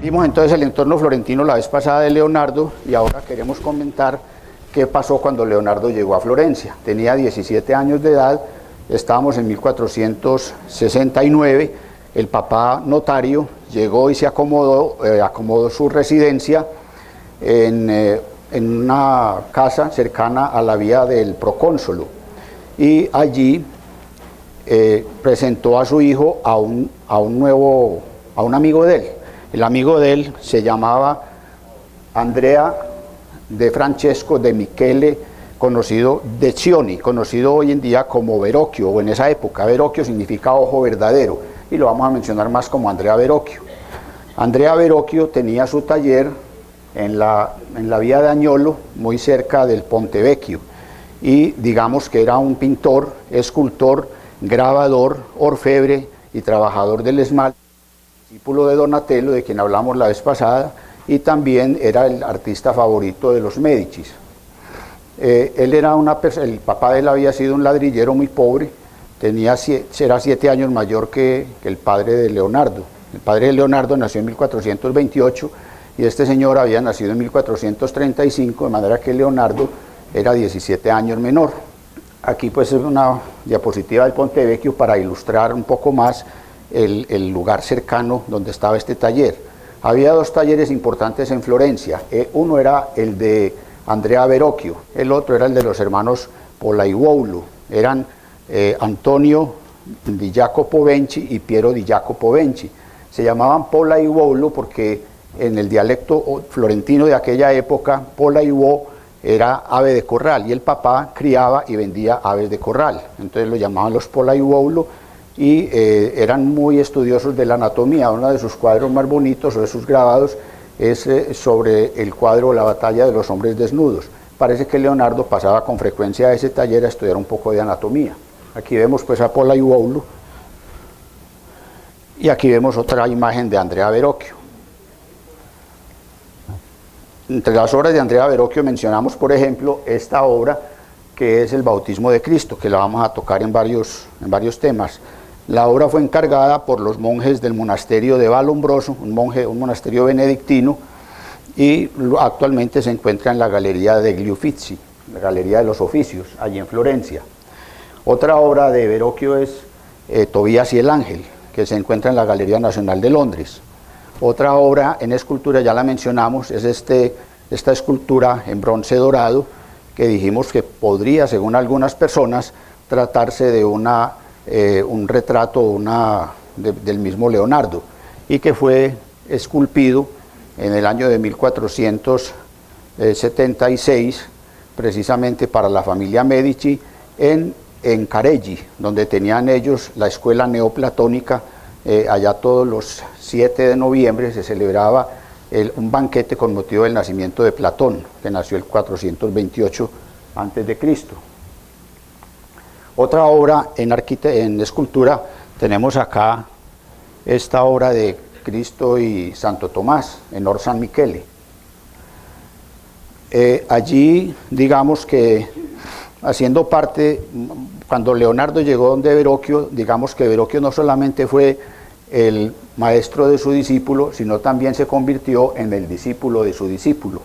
Vimos entonces el entorno florentino la vez pasada de Leonardo y ahora queremos comentar qué pasó cuando Leonardo llegó a Florencia. Tenía 17 años de edad, estábamos en 1469, el papá notario llegó y se acomodó su residencia en una casa cercana a la vía del procónsulo y allí presentó a su hijo a un amigo de él. El amigo de él se llamaba Andrea de Francesco de Michele, conocido de Cioni, conocido hoy en día como Verrocchio, o en esa época. Verrocchio significa ojo verdadero, y lo vamos a mencionar más como Andrea Verrocchio. Andrea Verrocchio tenía su taller en la vía de Agnolo, muy cerca del Ponte Vecchio, y digamos que era un pintor, escultor, grabador, orfebre y trabajador del esmalte, discípulo de Donatello, de quien hablamos la vez pasada, y también era el artista favorito de los Médicis. Él era el papá de él había sido un ladrillero muy pobre, era 7 años mayor que el padre de Leonardo. El padre de Leonardo nació en 1428 y este señor había nacido en 1435, de manera que Leonardo era 17 años menor. Aquí pues es una diapositiva del Ponte Vecchio para ilustrar un poco más el lugar cercano donde estaba este taller. Había 2 talleres importantes en Florencia. Uno era el de Andrea Verrocchio, el otro era el de los hermanos Pollaiuolo. Eran Antonio di Jacopo Benci y Piero di Jacopo Benci. Se llamaban Pollaiuolo porque en el dialecto florentino de aquella época, Pollaiuolo era ave de corral y el papá criaba y vendía aves de corral. Entonces lo llamaban los Pollaiuolo y eran muy estudiosos de la anatomía. Uno de sus cuadros más bonitos o de sus grabados es sobre el cuadro La batalla de los hombres desnudos. Parece que Leonardo pasaba con frecuencia a ese taller a estudiar un poco de anatomía. Aquí vemos pues a Pollaiuolo y aquí vemos otra imagen de Andrea Verrocchio. Entre las obras de Andrea Verrocchio mencionamos, por ejemplo, esta obra que es el Bautismo de Cristo, que la vamos a tocar en varios temas. La obra fue encargada por los monjes del monasterio de Vallombroso, un monasterio benedictino, y actualmente se encuentra en la Galería degli Uffizi, la Galería de los Oficios, allí en Florencia. Otra obra de Verrocchio es Tobías y el Ángel, que se encuentra en la Galería Nacional de Londres. Otra obra en escultura, ya la mencionamos, es esta escultura en bronce dorado, que dijimos que podría, según algunas personas, tratarse de un retrato del mismo Leonardo, y que fue esculpido en el año de 1476, precisamente para la familia Medici, en Careggi, donde tenían ellos la escuela neoplatónica. Allá todos los 7 de noviembre se celebraba un banquete con motivo del nacimiento de Platón, que nació el 428 a.C. Otra obra en escultura, tenemos acá esta obra de Cristo y Santo Tomás, en Or San Michele. Allí, digamos que haciendo parte, cuando Leonardo llegó donde Verrocchio, digamos que Verrocchio no solamente fue el maestro de su discípulo, sino también se convirtió en el discípulo de su discípulo.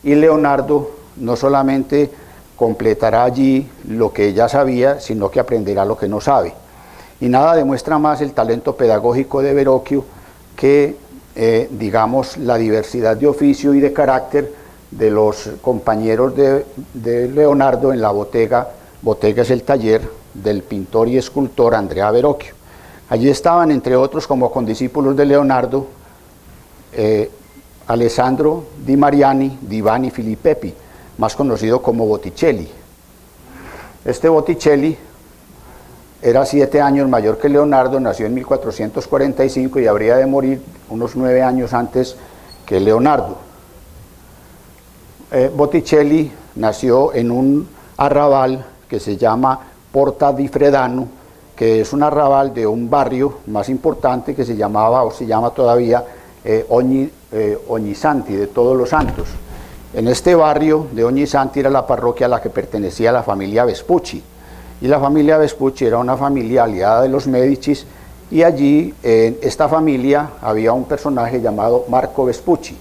Y Leonardo no solamente completará allí lo que ya sabía, sino que aprenderá lo que no sabe. Y nada demuestra más el talento pedagógico de Verrocchio que, digamos, la diversidad de oficio y de carácter de los compañeros de Leonardo en la bottega. Bottega es el taller del pintor y escultor Andrea Verrocchio. Allí estaban, entre otros, como condiscípulos de Leonardo, Alessandro di Mariani, di Vanni Filippeppi, más conocido como Botticelli. Este Botticelli era 7 años mayor que Leonardo, nació en 1445 y habría de morir unos 9 años antes que Leonardo. Botticelli nació en un arrabal que se llama Porta di Fredano, que es un arrabal de un barrio más importante que se llamaba, o se llama todavía, Ognissanti, de Todos los Santos. En este barrio de Ognissanti era la parroquia a la que pertenecía la familia Vespucci, y la familia Vespucci era una familia aliada de los Médicis y allí en esta familia había un personaje llamado Marco Vespucci.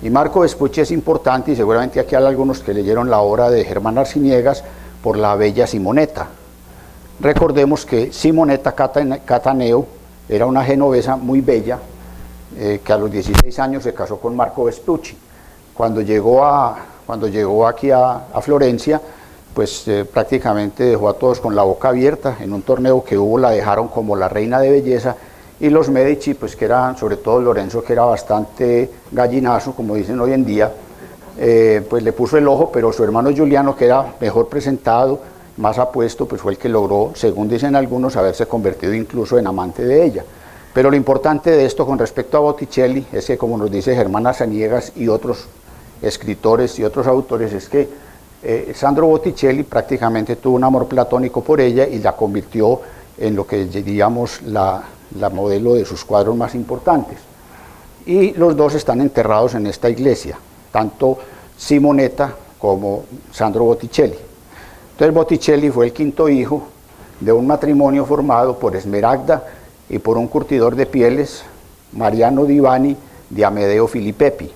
Y Marco Vespucci es importante, y seguramente aquí hay algunos que leyeron la obra de Germán Arciniegas, por la bella Simonetta. Recordemos que Simonetta Cataneo era una genovesa muy bella, que a los 16 años se casó con Marco Vespucci. Cuando llegó aquí a Florencia, pues prácticamente dejó a todos con la boca abierta. En un torneo que hubo la dejaron como la reina de belleza, y los Medici, pues que eran, sobre todo Lorenzo, que era bastante gallinazo, como dicen hoy en día, pues le puso el ojo, pero su hermano Giuliano, que era mejor presentado, más apuesto, pues fue el que logró, según dicen algunos, haberse convertido incluso en amante de ella. Pero lo importante de esto con respecto a Botticelli es que, como nos dice Germán Arciniegas y otros escritores y otros autores, es que Sandro Botticelli prácticamente tuvo un amor platónico por ella y la convirtió en lo que diríamos la modelo de sus cuadros más importantes. Y los dos están enterrados en esta iglesia, tanto Simonetta como Sandro Botticelli. Entonces Botticelli fue el quinto hijo de un matrimonio formado por Esmeralda y por un curtidor de pieles, Mariano Divani de Amedeo Filippepi.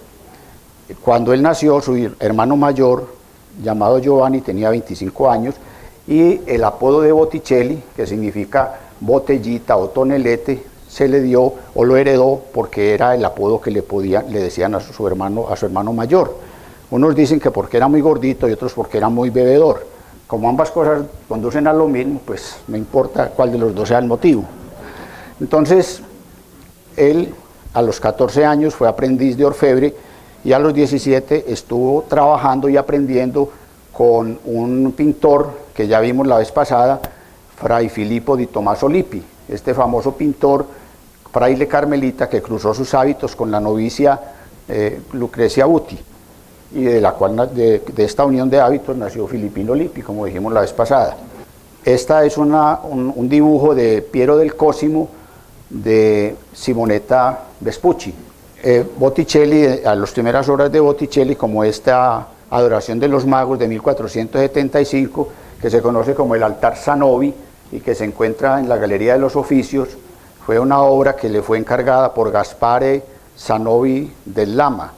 Cuando él nació, su hermano mayor, llamado Giovanni, tenía 25 años, y el apodo de Botticelli, que significa botellita o tonelete, se le dio o lo heredó porque era el apodo que le decían a su hermano mayor. Unos dicen que porque era muy gordito y otros porque era muy bebedor. Como ambas cosas conducen a lo mismo, pues no importa cuál de los dos sea el motivo. Entonces, él a los 14 años fue aprendiz de orfebre y a los 17 estuvo trabajando y aprendiendo con un pintor que ya vimos la vez pasada, Fray Filippo di Tommaso Lippi, este famoso pintor fraile carmelita que cruzó sus hábitos con la novicia Lucrecia Buti, y de la cual de esta unión de hábitos nació Filippino Lippi, como dijimos la vez pasada. Esta es un dibujo de Piero del Cosimo de Simonetta Vespucci. Botticelli, a las primeras obras de Botticelli, como esta Adoración de los Magos de 1475, que se conoce como el Altar Zanobi y que se encuentra en la Galería de los Oficios, fue una obra que le fue encargada por Gaspare Zanobi del Lama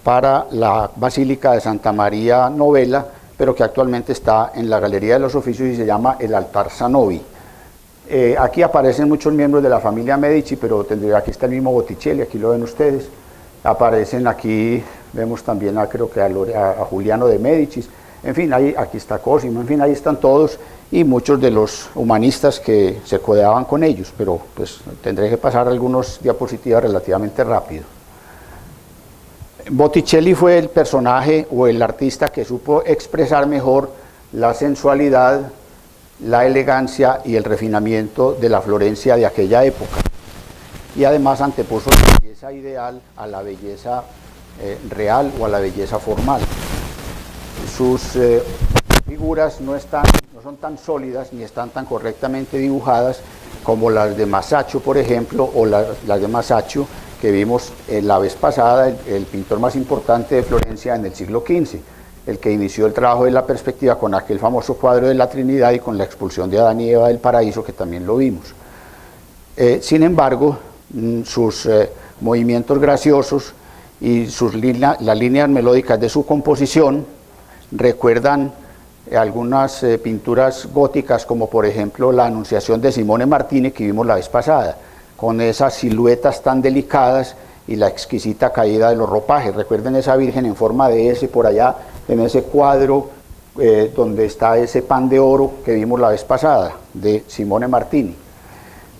para la Basílica de Santa María Novella, pero que actualmente está en la Galería de los Oficios y se llama el Altar Zanobi. Aquí aparecen muchos miembros de la familia Medici, pero aquí está el mismo Botticelli, aquí lo ven ustedes. Aparecen aquí, vemos también creo que a Juliano de Medici, en fin, aquí está Cosimo, en fin, ahí están todos y muchos de los humanistas que se codeaban con ellos, pero pues tendré que pasar algunas diapositivas relativamente rápido. Botticelli fue el personaje o el artista que supo expresar mejor la sensualidad, la elegancia y el refinamiento de la Florencia de aquella época, y además antepuso la belleza ideal a la belleza real o a la belleza formal. Sus figuras no son tan sólidas ni están tan correctamente dibujadas como las de Masaccio, por ejemplo, o las de Masaccio que vimos la vez pasada, el pintor más importante de Florencia en el siglo XV, el que inició el trabajo de la perspectiva con aquel famoso cuadro de la Trinidad y con la expulsión de Adán y Eva del paraíso, que también lo vimos. Sin embargo, sus movimientos graciosos y las líneas melódicas de su composición recuerdan algunas pinturas góticas, como por ejemplo la Anunciación de Simone Martini que vimos la vez pasada, con esas siluetas tan delicadas y la exquisita caída de los ropajes. Recuerden esa Virgen en forma de S por allá, en ese cuadro donde está ese pan de oro que vimos la vez pasada, de Simone Martini.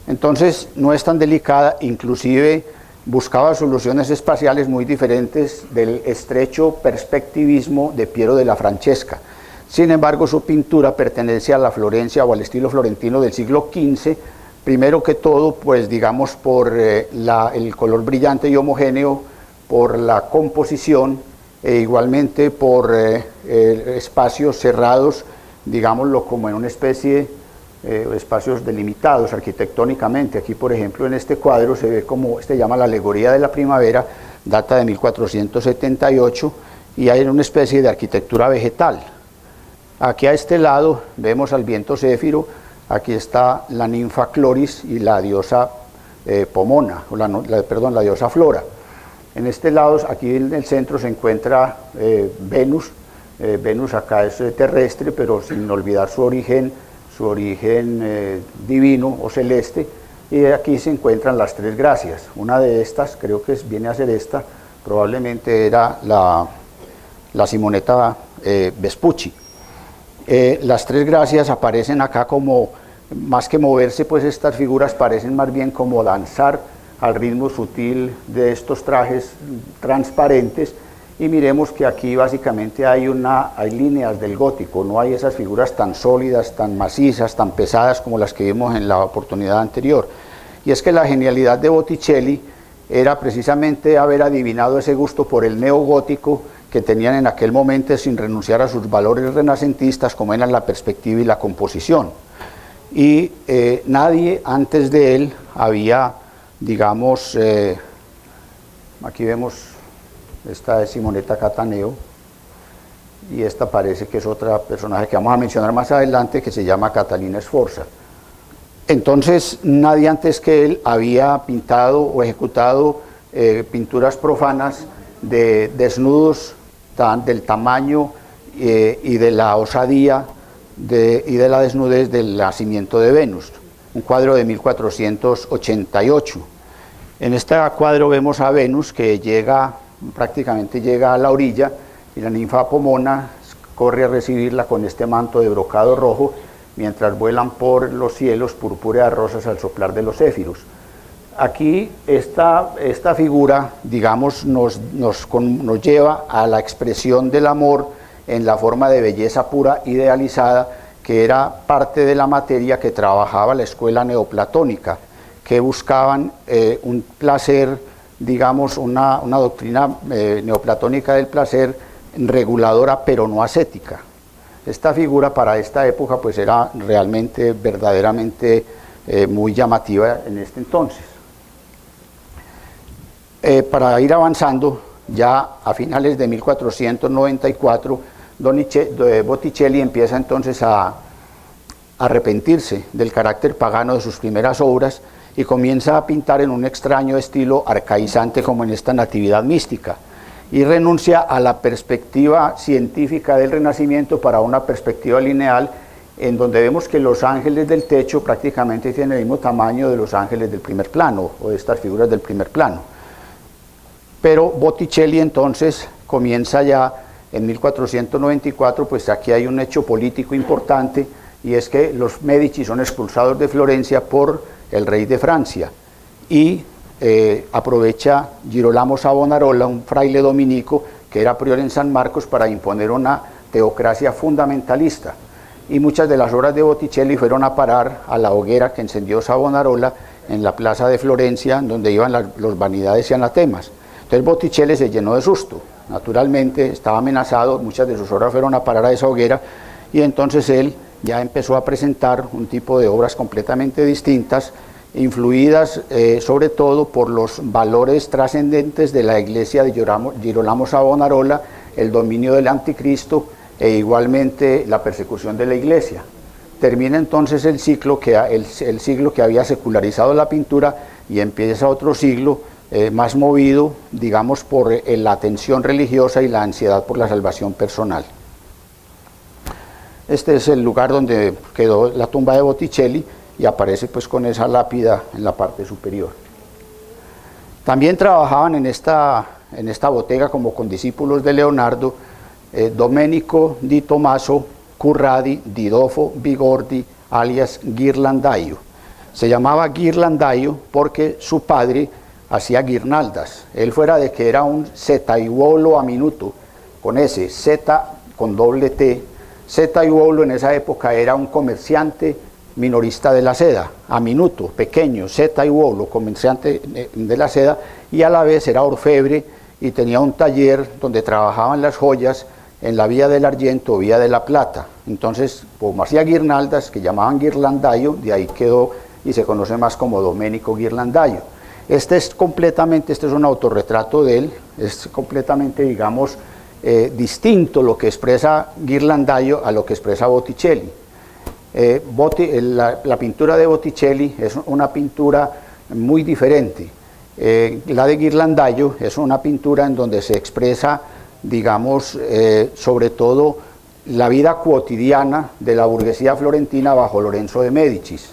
Entonces no es tan delicada, inclusive buscaba soluciones espaciales muy diferentes del estrecho perspectivismo de Piero della Francesca. Sin embargo, su pintura pertenece a la Florencia o al estilo florentino del siglo XV, primero que todo, pues digamos por el color brillante y homogéneo, por la composición e igualmente por espacios cerrados, digámoslo como en una especie espacios delimitados arquitectónicamente. Aquí, por ejemplo, en este cuadro se ve como se llama la Alegoría de la Primavera, data de 1478, y hay una especie de arquitectura vegetal. Aquí a este lado vemos al viento céfiro, Aquí está la ninfa Cloris y la diosa Pomona, o perdón, la diosa Flora. En este lado, aquí en el centro, se encuentra Venus. Venus acá es terrestre, pero sin olvidar su origen divino o celeste. Y aquí se encuentran las tres gracias. Una de estas, creo que viene a ser esta, probablemente era la Simonetta Vespucci. Las tres gracias aparecen acá como, más que moverse, pues estas figuras parecen más bien como danzar al ritmo sutil de estos trajes transparentes. Y miremos que aquí básicamente hay líneas del gótico, no hay esas figuras tan sólidas, tan macizas, tan pesadas como las que vimos en la oportunidad anterior. Y es que la genialidad de Botticelli era precisamente haber adivinado ese gusto por el neogótico que tenían en aquel momento, sin renunciar a sus valores renacentistas, como eran la perspectiva y la composición. Y nadie antes de él había, digamos, aquí vemos, esta es Simonetta Cattaneo, y esta parece que es otra personaje que vamos a mencionar más adelante, que se llama Catalina Sforza. Entonces, nadie antes que él había pintado o ejecutado pinturas profanas de desnudos del tamaño y de la osadía y de la desnudez del nacimiento de Venus, un cuadro de 1488. En este cuadro vemos a Venus que prácticamente llega a la orilla, y la ninfa Pomona corre a recibirla con este manto de brocado rojo, mientras vuelan por los cielos purpúreas rosas al soplar de los céfiros. Aquí esta figura, digamos, nos lleva a la expresión del amor en la forma de belleza pura idealizada, que era parte de la materia que trabajaba la escuela neoplatónica, que buscaban un placer, digamos, una doctrina neoplatónica del placer reguladora pero no ascética. Esta figura para esta época pues era realmente, verdaderamente muy llamativa en este entonces. Para ir avanzando, ya a finales de 1494, Botticelli empieza entonces a arrepentirse del carácter pagano de sus primeras obras y comienza a pintar en un extraño estilo arcaizante como en esta Natividad mística, y renuncia a la perspectiva científica del Renacimiento para una perspectiva lineal, en donde vemos que los ángeles del techo prácticamente tienen el mismo tamaño de los ángeles del primer plano, o de estas figuras del primer plano. Pero Botticelli entonces comienza ya en 1494, pues aquí hay un hecho político importante, y es que los Medici son expulsados de Florencia por el rey de Francia, y aprovecha Girolamo Savonarola, un fraile dominico que era prior en San Marcos, para imponer una teocracia fundamentalista, y muchas de las obras de Botticelli fueron a parar a la hoguera que encendió Savonarola en la plaza de Florencia, donde iban los vanidades y anatemas. Entonces Botticelli se llenó de susto, naturalmente estaba amenazado, muchas de sus obras fueron a parar a esa hoguera, y entonces él ya empezó a presentar un tipo de obras completamente distintas, influidas sobre todo por los valores trascendentes de la iglesia de Girolamo Savonarola, el dominio del anticristo e igualmente la persecución de la iglesia. Termina entonces el siglo que había secularizado la pintura, y empieza otro siglo más movido, digamos, por la tensión religiosa y la ansiedad por la salvación personal. Este es el lugar donde quedó la tumba de Botticelli, y aparece pues con esa lápida en la parte superior. También trabajaban en esta bottega como condiscípulos de Leonardo Domenico di Tommaso Curradi di Dofo Bigordi, alias Ghirlandaio. Se llamaba Ghirlandaio porque su padre hacía guirnaldas. Él, fuera de que era un setaiuolo a minuto, con S, Z con doble T, setaiuolo en esa época era un comerciante minorista de la seda, a minuto, pequeño, setaiuolo, comerciante de la seda, y a la vez era orfebre y tenía un taller donde trabajaban las joyas en la Vía del Argento o Vía de la Plata. Entonces, como hacía guirnaldas, que llamaban Ghirlandaio, de ahí quedó y se conoce más como Domenico Ghirlandaio. Este es un autorretrato de él, es completamente, digamos, distinto lo que expresa Ghirlandaio a lo que expresa Botticelli. La pintura de Botticelli es una pintura muy diferente. La de Ghirlandaio es una pintura en donde se expresa, digamos, sobre todo la vida cotidiana de la burguesía florentina bajo Lorenzo de Médicis.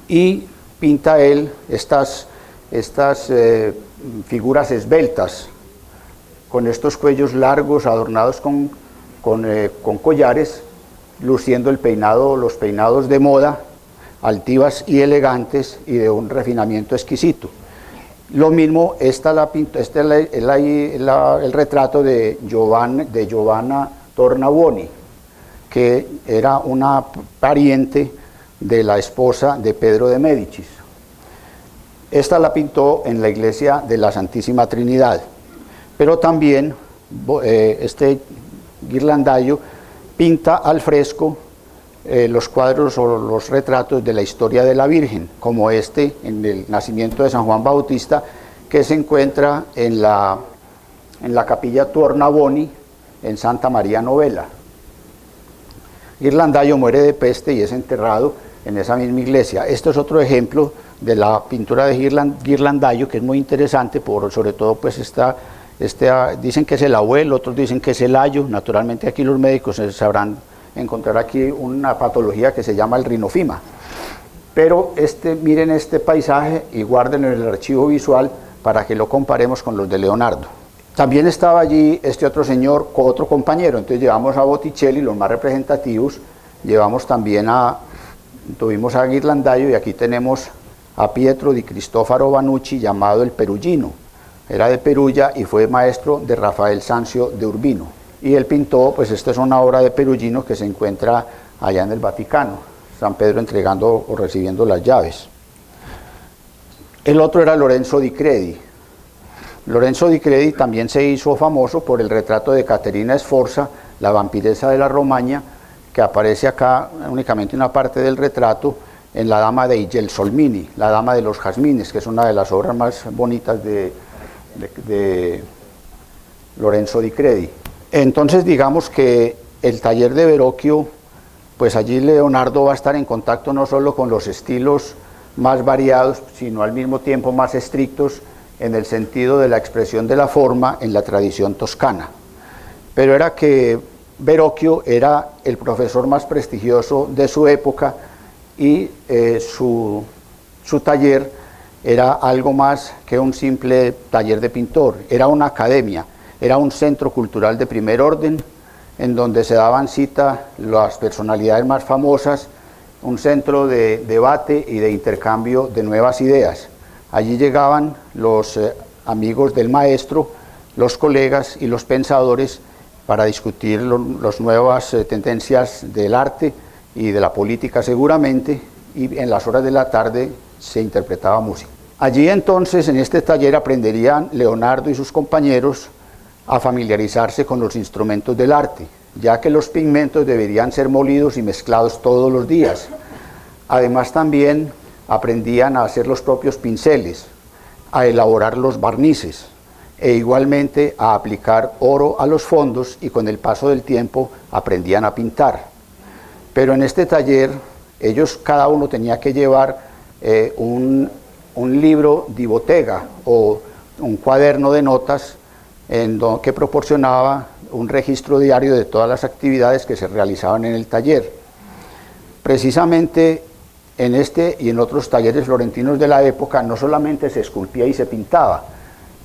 Y pinta él estas figuras esbeltas, con estos cuellos largos adornados con collares, luciendo los peinados de moda, altivas y elegantes y de un refinamiento exquisito. Lo mismo, el retrato de Giovanna Tornabuoni, que era una pariente de la esposa de Pedro de Médicis. Esta la pintó en la iglesia de la Santísima Trinidad, pero también este Ghirlandaio pinta al fresco los cuadros o los retratos de la historia de la Virgen, como este en el nacimiento de San Juan Bautista, que se encuentra en la capilla Tornabuoni en Santa María Novella. Ghirlandaio muere de peste y es enterrado en esa misma iglesia. Este es otro ejemplo de la pintura de Ghirlandaio, que es muy interesante, sobre todo pues dicen que es el abuelo, otros dicen que es el ayo. Naturalmente aquí los médicos sabrán encontrar aquí una patología que se llama el rinofima. Pero miren este paisaje y guarden el archivo visual para que lo comparemos con los de Leonardo. También estaba allí este otro señor con otro compañero, entonces llevamos a Botticelli, los más representativos, tuvimos a Ghirlandaio, y aquí tenemos a Pietro di Cristofaro Vanucci, llamado el Perugino. Era de Perugia y fue maestro de Rafael Sanzio de Urbino. Y él pintó, pues esta es una obra de Perugino que se encuentra allá en el Vaticano, San Pedro entregando o recibiendo las llaves. El otro era Lorenzo di Credi. Lorenzo di Credi también se hizo famoso por el retrato de Caterina Sforza, la vampiresa de la Romaña, que aparece acá únicamente una parte del retrato, en La Dama dei Gelsomini, la Dama de los Jazmines, que es una de las obras más bonitas de Lorenzo di Credi. Entonces digamos que el taller de Verrocchio, pues allí Leonardo va a estar en contacto no solo con los estilos más variados, sino al mismo tiempo más estrictos en el sentido de la expresión de la forma en la tradición toscana. Pero era que Verrocchio era el profesor más prestigioso de su época, y su taller era algo más que un simple taller de pintor, era una academia, era un centro cultural de primer orden, en donde se daban cita las personalidades más famosas, un centro de debate y de intercambio de nuevas ideas. Allí llegaban los amigos del maestro, los colegas y los pensadores para discutir las nuevas tendencias del arte y de la política seguramente, y en las horas de la tarde se interpretaba música. Allí entonces, en este taller, aprenderían Leonardo y sus compañeros a familiarizarse con los instrumentos del arte, ya que los pigmentos deberían ser molidos y mezclados todos los días. Además también aprendían a hacer los propios pinceles, a elaborar los barnices, e igualmente a aplicar oro a los fondos, y con el paso del tiempo aprendían a pintar. Pero en este taller cada uno tenía que llevar un libro di bottega, o un cuaderno de notas que proporcionaba un registro diario de todas las actividades que se realizaban en el taller. Precisamente en este y en otros talleres florentinos de la época no solamente se esculpía y se pintaba,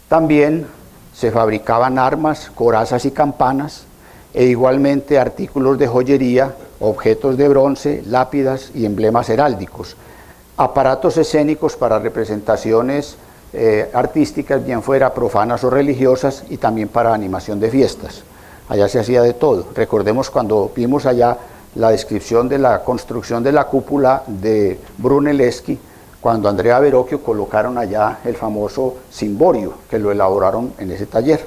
también se fabricaban armas, corazas y campanas, e igualmente artículos de joyería, objetos de bronce, lápidas y emblemas heráldicos, aparatos escénicos para representaciones artísticas, bien fuera profanas o religiosas, y también para animación de fiestas. Allá se hacía de todo. Recordemos cuando vimos allá la descripción de la construcción de la cúpula de Brunelleschi, cuando Andrea Verrocchio colocaron allá el famoso cimborio, que lo elaboraron en ese taller.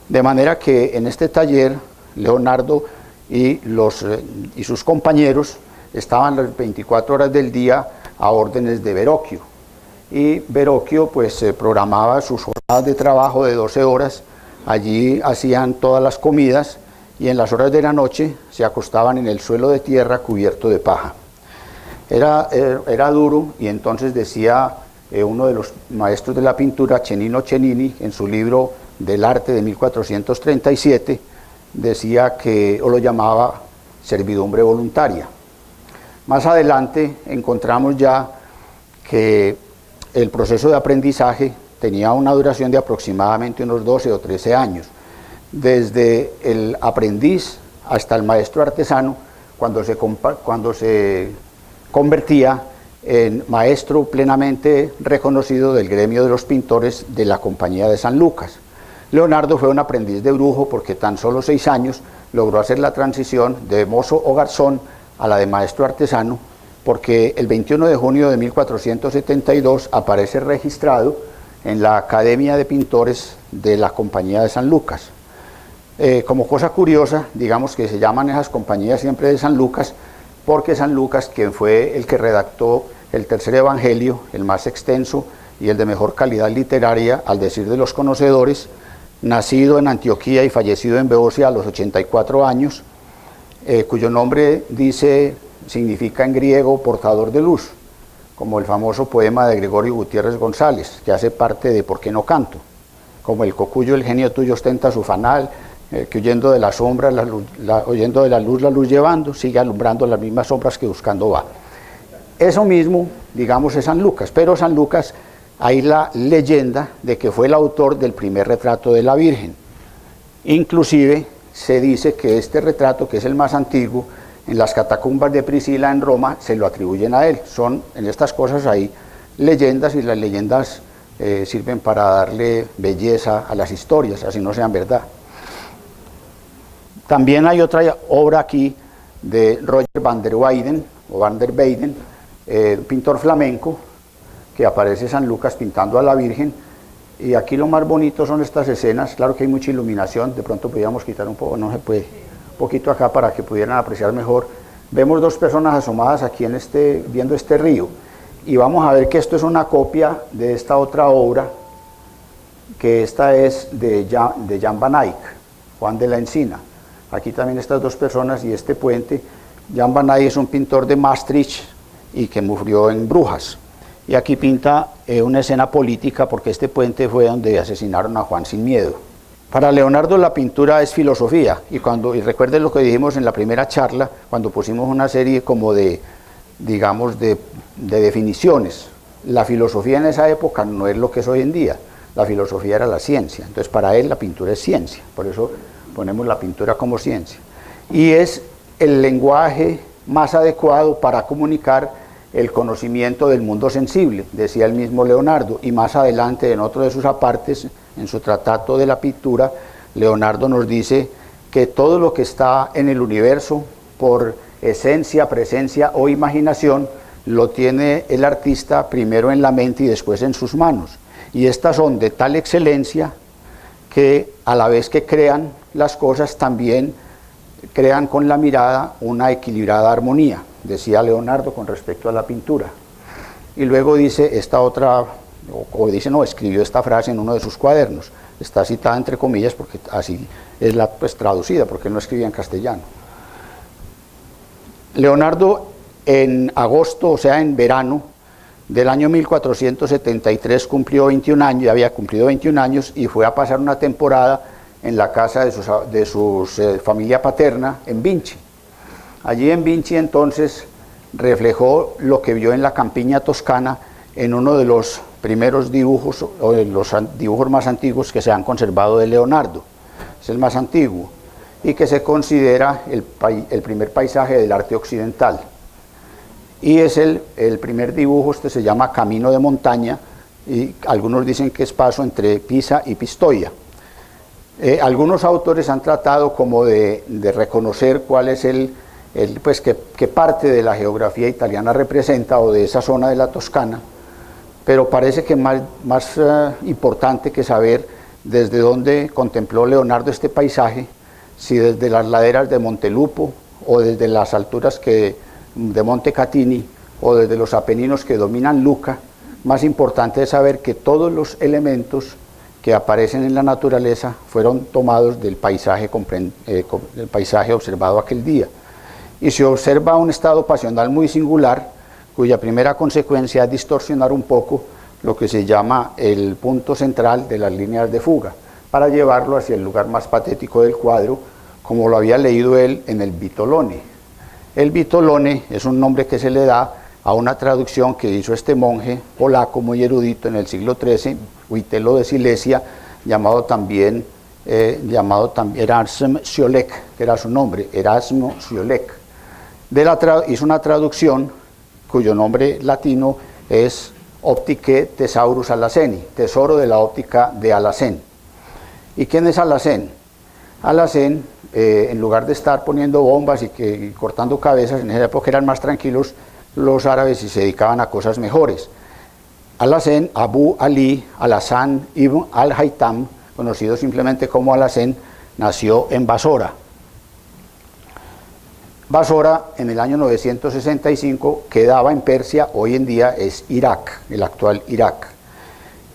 De manera que en este taller Leonardo y sus compañeros estaban las 24 horas del día a órdenes de Verrocchio, y Verrocchio pues programaba sus jornadas de trabajo de 12 horas, allí hacían todas las comidas, y en las horas de la noche se acostaban en el suelo de tierra cubierto de paja. Era duro, y entonces decía uno de los maestros de la pintura, Cennino Cennini, en su libro Del arte de 1437, decía que, o lo llamaba, servidumbre voluntaria. Más adelante encontramos ya que el proceso de aprendizaje tenía una duración de aproximadamente unos 12 o 13 años, desde el aprendiz hasta el maestro artesano, cuando se convertía en maestro plenamente reconocido del gremio de los pintores de la Compañía de San Lucas. Leonardo fue un aprendiz de brujo porque tan solo 6 años logró hacer la transición de mozo o garzón a la de maestro artesano, porque el 21 de junio de 1472 aparece registrado en la Academia de Pintores de la Compañía de San Lucas. Como cosa curiosa, digamos que se llaman esas compañías siempre de San Lucas, porque San Lucas, quien fue el que redactó el tercer evangelio, el más extenso y el de mejor calidad literaria, al decir de los conocedores, nacido en Antioquía y fallecido en Beocia a los 84 años, cuyo nombre significa en griego portador de luz, como el famoso poema de Gregorio Gutiérrez González, que hace parte de ¿Por qué no canto? Como el cocuyo, el genio tuyo ostenta su fanal, que huyendo de la sombra, oyendo de la luz llevando, sigue alumbrando las mismas sombras que buscando va. Eso mismo, digamos, es San Lucas, pero San Lucas hay la leyenda de que fue el autor del primer retrato de la Virgen. Inclusive se dice que este retrato, que es el más antiguo, en las catacumbas de Priscila en Roma, se lo atribuyen a él. En estas cosas hay leyendas, y las leyendas sirven para darle belleza a las historias, así no sean verdad. También hay otra obra aquí de Roger van der Weyden, un pintor flamenco, que aparece San Lucas pintando a la Virgen, y aquí lo más bonito son estas escenas. Claro que hay mucha iluminación, de pronto podríamos quitar un poco, no se puede, un poquito acá para que pudieran apreciar mejor. Vemos 2 personas asomadas aquí viendo este río, y vamos a ver que esto es una copia de esta otra obra, que esta es de Jan van Eyck, Juan de la Encina. Aquí también estas 2 personas y este puente. Jan van Eyck es un pintor de Maastricht y que murió en Brujas. Y aquí pinta una escena política, porque este puente fue donde asesinaron a Juan sin Miedo. Para Leonardo la pintura es filosofía, y recuerden lo que dijimos en la primera charla, cuando pusimos una serie como de definiciones. La filosofía en esa época no es lo que es hoy en día, la filosofía era la ciencia. Entonces para él la pintura es ciencia, por eso ponemos la pintura como ciencia. Y es el lenguaje más adecuado para comunicar el conocimiento del mundo sensible, decía el mismo Leonardo. Y más adelante, en otro de sus apartes, en su Tratato de la Pintura, Leonardo nos dice que todo lo que está en el universo, por esencia, presencia o imaginación, lo tiene el artista primero en la mente y después en sus manos. Y estas son de tal excelencia que a la vez que crean las cosas, también crean con la mirada una equilibrada armonía, decía Leonardo con respecto a la pintura. Y luego dice esta otra, escribió esta frase en uno de sus cuadernos, está citada entre comillas porque así es traducida, porque no escribía en castellano. Leonardo en agosto, o sea en verano del año 1473 cumplió 21 años, ya había cumplido 21 años, y fue a pasar una temporada en la casa de su familia paterna en Vinci. Allí en Vinci entonces reflejó lo que vio en la campiña toscana en uno de los primeros dibujos, o de los dibujos más antiguos que se han conservado de Leonardo. Es el más antiguo y que se considera el primer paisaje del arte occidental. Y es el primer dibujo, se llama Camino de Montaña, y algunos dicen que es paso entre Pisa y Pistoia. Algunos autores han tratado como de reconocer cuál es qué parte de la geografía italiana representa, o de esa zona de la Toscana, pero parece que más importante que saber desde dónde contempló Leonardo este paisaje, si desde las laderas de Montelupo, o desde las alturas de Monte Catini, o desde los Apeninos que dominan Luca. Más importante es saber que todos los elementos que aparecen en la naturaleza fueron tomados del paisaje observado aquel día. Y se observa un estado pasional muy singular, cuya primera consecuencia es distorsionar un poco lo que se llama el punto central de las líneas de fuga, para llevarlo hacia el lugar más patético del cuadro, como lo había leído él en el Vitolone. El Vitolone es un nombre que se le da a una traducción que hizo este monje polaco muy erudito en el siglo XIII, Witelo de Silesia, llamado también Erasmo Siolek, que era su nombre, Erasmo Siolek. Hizo una traducción cuyo nombre latino es Opticae Thesaurus Alaceni, tesoro de la óptica de Alacén. ¿Y quién es Alacén? Alacén, en lugar de estar poniendo bombas y cortando cabezas, en esa época eran más tranquilos los árabes y se dedicaban a cosas mejores. Alacén, Abu Ali Alhassan ibn al-Haytham, conocido simplemente como Alacén, nació en Basora. Basora, en el año 965, quedaba en Persia, hoy en día es Irak, el actual Irak.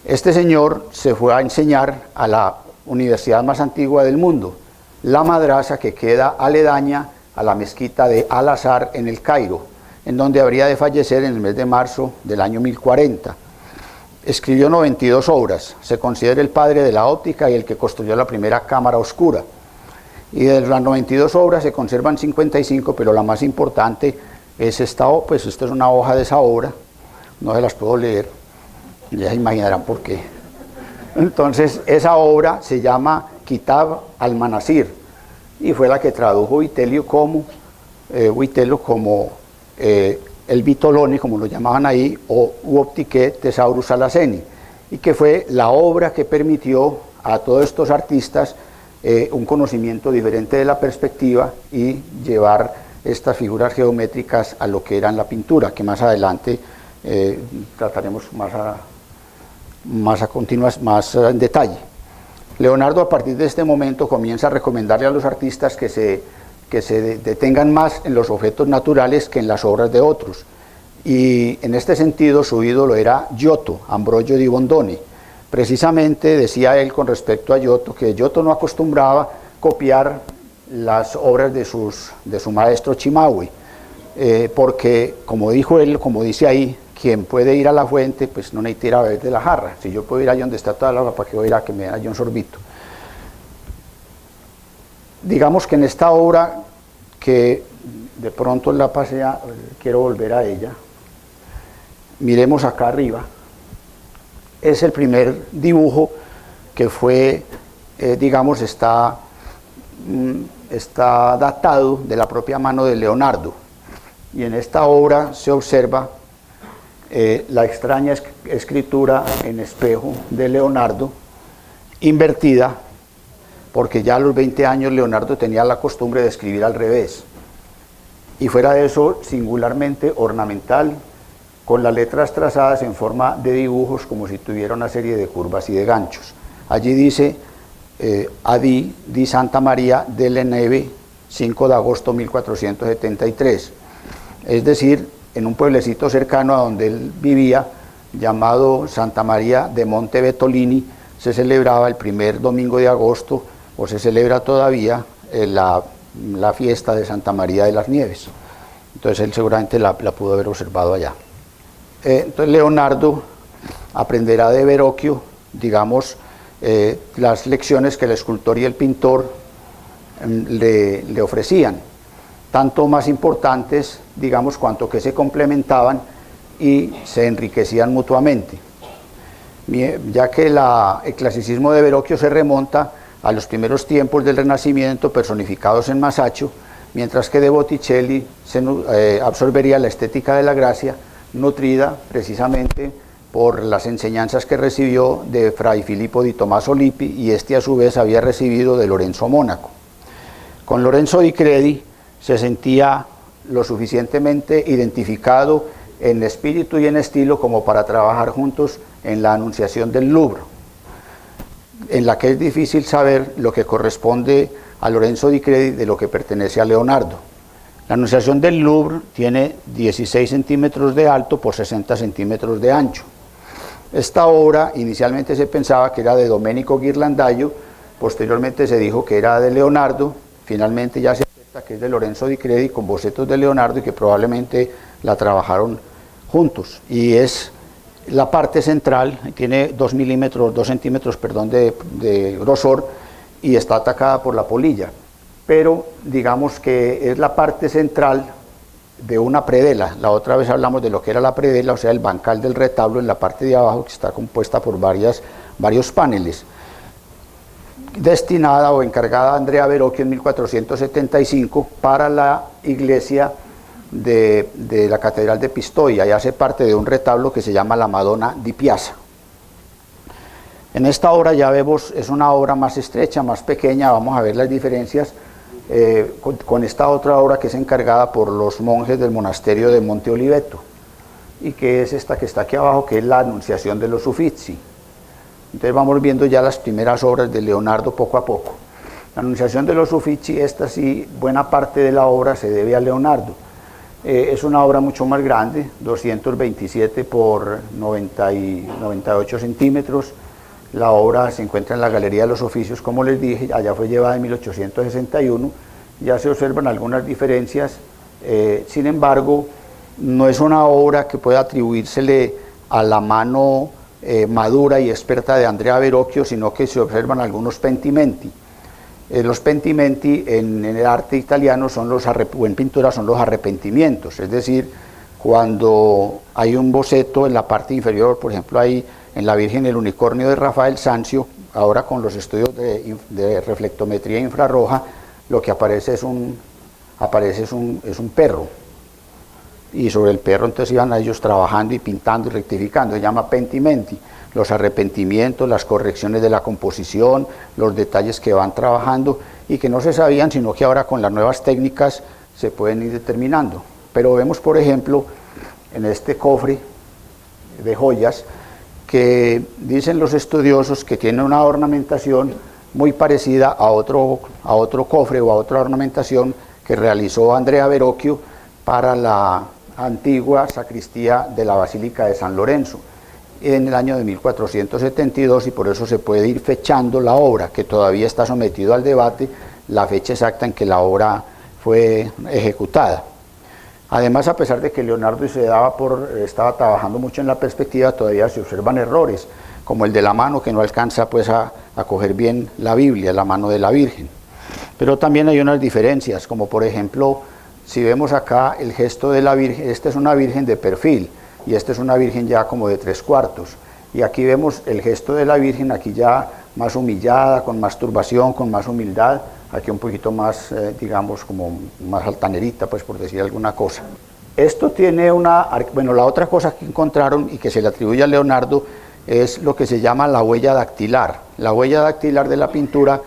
Este señor se fue a enseñar a la universidad más antigua del mundo, la madrasa, que queda aledaña a la mezquita de Al-Azhar en el Cairo, en donde habría de fallecer en el mes de marzo del año 1040. Escribió 92 obras, se considera el padre de la óptica y el que construyó la primera cámara oscura. Y de las 92 obras se conservan 55, pero la más importante es esta, pues esta es una hoja de esa obra, no se las puedo leer, ya se imaginarán por qué. Entonces, esa obra se llama Kitab al-Manasir, y fue la que tradujo Witelo como el Vitolone, como lo llamaban ahí, o Opticae Thesaurus Alaceni, y que fue la obra que permitió a todos estos artistas un conocimiento diferente de la perspectiva y llevar estas figuras geométricas a lo que era en la pintura, que más adelante trataremos más en detalle. Leonardo, a partir de este momento, comienza a recomendarle a los artistas que se detengan más en los objetos naturales que en las obras de otros. Y en este sentido su ídolo era Giotto, Ambrogio di Bondone. Precisamente decía él con respecto a Giotto que Giotto no acostumbraba copiar las obras de su maestro Cimabue, porque como dijo él, como dice ahí, quien puede ir a la fuente, pues no necesita ir a beber de la jarra. Si yo puedo ir allá donde está toda la agua, ¿para qué voy a ir a que me haya un sorbito? Digamos que en esta obra, que de pronto la pasé, quiero volver a ella, miremos acá arriba, es el primer dibujo que fue, digamos, está datado de la propia mano de Leonardo, y en esta obra se observa la extraña escritura en espejo de Leonardo, invertida, porque ya a los 20 años Leonardo tenía la costumbre de escribir al revés, y fuera de eso singularmente ornamental, con las letras trazadas en forma de dibujos como si tuviera una serie de curvas y de ganchos. Allí dice Adí di Santa María delle Neve, 5 de agosto 1473, es decir, en un pueblecito cercano a donde él vivía, llamado Santa María de Monte Betolini, se celebraba el primer domingo de agosto, o se celebra todavía la fiesta de Santa María de las Nieves. Entonces él seguramente la pudo haber observado allá. Entonces Leonardo aprenderá de Verrocchio, digamos, las lecciones que el escultor y el pintor le ofrecían, tanto más importantes, digamos, cuanto que se complementaban y se enriquecían mutuamente, ya que el clasicismo de Verrocchio se remonta a los primeros tiempos del Renacimiento personificados en Masaccio, mientras que de Botticelli se absorbería la estética de la gracia, nutrida precisamente por las enseñanzas que recibió de Fray Filippo di Tommaso Lippi, y este a su vez había recibido de Lorenzo Mónaco. Con Lorenzo di Credi se sentía lo suficientemente identificado en espíritu y en estilo como para trabajar juntos en la Anunciación del Louvre, en la que es difícil saber lo que corresponde a Lorenzo di Credi de lo que pertenece a Leonardo. La Anunciación del Louvre tiene 16 centímetros de alto por 60 centímetros de ancho. Esta obra inicialmente se pensaba que era de Domenico Ghirlandaio, posteriormente se dijo que era de Leonardo, finalmente ya se acepta que es de Lorenzo Di Credi con bocetos de Leonardo y que probablemente la trabajaron juntos. Y es la parte central, tiene 2 centímetros de grosor y está atacada por la polilla. Pero digamos que es la parte central de una predela. La otra vez hablamos de lo que era la predela, o sea, el bancal del retablo en la parte de abajo, que está compuesta por varios paneles. Destinada o encargada a Andrea Verrocchio en 1475 para la iglesia de la Catedral de Pistoia, y hace parte de un retablo que se llama la Madonna di Piazza. En esta obra ya vemos, es una obra más estrecha, más pequeña, vamos a ver las diferencias con esta otra obra que es encargada por los monjes del monasterio de Monte Oliveto, y que es esta que está aquí abajo, que es la Anunciación de los Uffizi. Entonces vamos viendo ya las primeras obras de Leonardo poco a poco. La Anunciación de los Uffizi, esta sí, buena parte de la obra se debe a Leonardo. Es una obra mucho más grande, 227 por 98 centímetros. La obra se encuentra en la Galería de los Oficios, como les dije, allá fue llevada en 1861, ya se observan algunas diferencias, sin embargo, no es una obra que pueda atribuírsele a la mano madura y experta de Andrea Verrocchio, sino que se observan algunos pentimenti. Los pentimenti en el arte italiano o en pintura son los arrepentimientos, es decir, cuando hay un boceto en la parte inferior, por ejemplo, ahí en la Virgen del Unicornio de Rafael Sanzio, ahora con los estudios de reflectometría infrarroja, lo que aparece es un perro, y sobre el perro entonces iban a ellos trabajando y pintando y rectificando, se llama pentimenti, los arrepentimientos, las correcciones de la composición, los detalles que van trabajando y que no se sabían, sino que ahora con las nuevas técnicas se pueden ir determinando. Pero vemos, por ejemplo, en este cofre de joyas, que dicen los estudiosos que tiene una ornamentación muy parecida a otro cofre o a otra ornamentación que realizó Andrea Verrocchio para la antigua sacristía de la Basílica de San Lorenzo en el año de 1472, y por eso se puede ir fechando la obra, que todavía está sometido al debate, la fecha exacta en que la obra fue ejecutada. Además, a pesar de que Leonardo estaba trabajando mucho en la perspectiva, todavía se observan errores, como el de la mano, que no alcanza pues a coger bien la Biblia, la mano de la Virgen. Pero también hay unas diferencias, como por ejemplo, si vemos acá el gesto de la Virgen, esta es una Virgen de perfil, y esta es una Virgen ya como de 3/4, y aquí vemos el gesto de la Virgen, aquí ya más humillada, con más turbación, con más humildad, aquí un poquito más, digamos, como más altanerita, pues por decir alguna cosa. Esto tiene la otra cosa que encontraron y que se le atribuye a Leonardo es lo que se llama la huella dactilar. La huella dactilar de la pintura,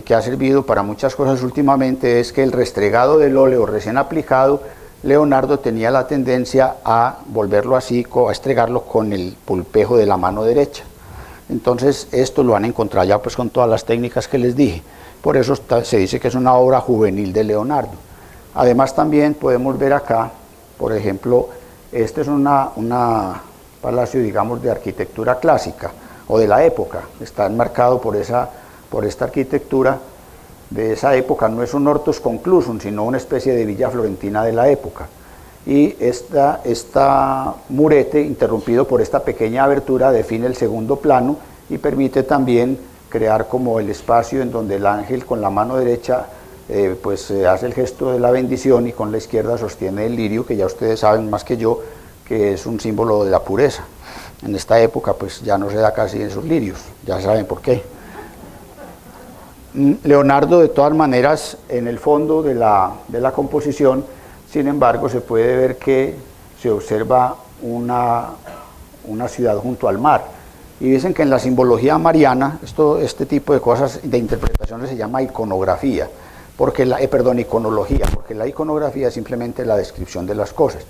que ha servido para muchas cosas últimamente, es que el restregado del óleo recién aplicado, Leonardo tenía la tendencia a volverlo así, a estregarlo con el pulpejo de la mano derecha. Entonces esto lo han encontrado ya pues con todas las técnicas que les dije. Por eso se dice que es una obra juvenil de Leonardo. Además también podemos ver acá, por ejemplo, este es un palacio, digamos, de arquitectura clásica o de la época. Está enmarcado por esta arquitectura de esa época. No es un hortus conclusum, sino una especie de villa florentina de la época. Y esta murete, interrumpido por esta pequeña abertura, define el segundo plano y permite también crear como el espacio en donde el ángel con la mano derecha hace el gesto de la bendición y con la izquierda sostiene el lirio, que ya ustedes saben más que yo que es un símbolo de la pureza. En esta época pues ya no se da casi esos lirios, ya saben por qué. Leonardo, de todas maneras, en el fondo de la composición, sin embargo, se puede ver que se observa una ciudad junto al mar. Y dicen que en la simbología mariana, este tipo de cosas, de interpretaciones, se llama iconografía, iconología, porque la iconografía es simplemente la descripción de las cosas.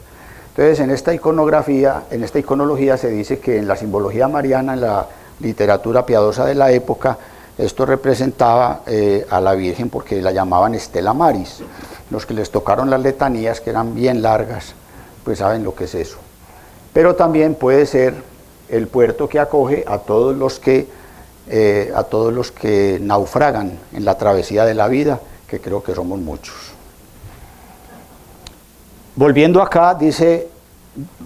Entonces, en esta iconología se dice que en la simbología mariana, en la literatura piadosa de la época, esto representaba a la Virgen porque la llamaban Stella Maris. Los que les tocaron las letanías, que eran bien largas, pues saben lo que es eso. Pero también puede ser el puerto que acoge a todos los que naufragan en la travesía de la vida, que creo que somos muchos. Volviendo acá, dice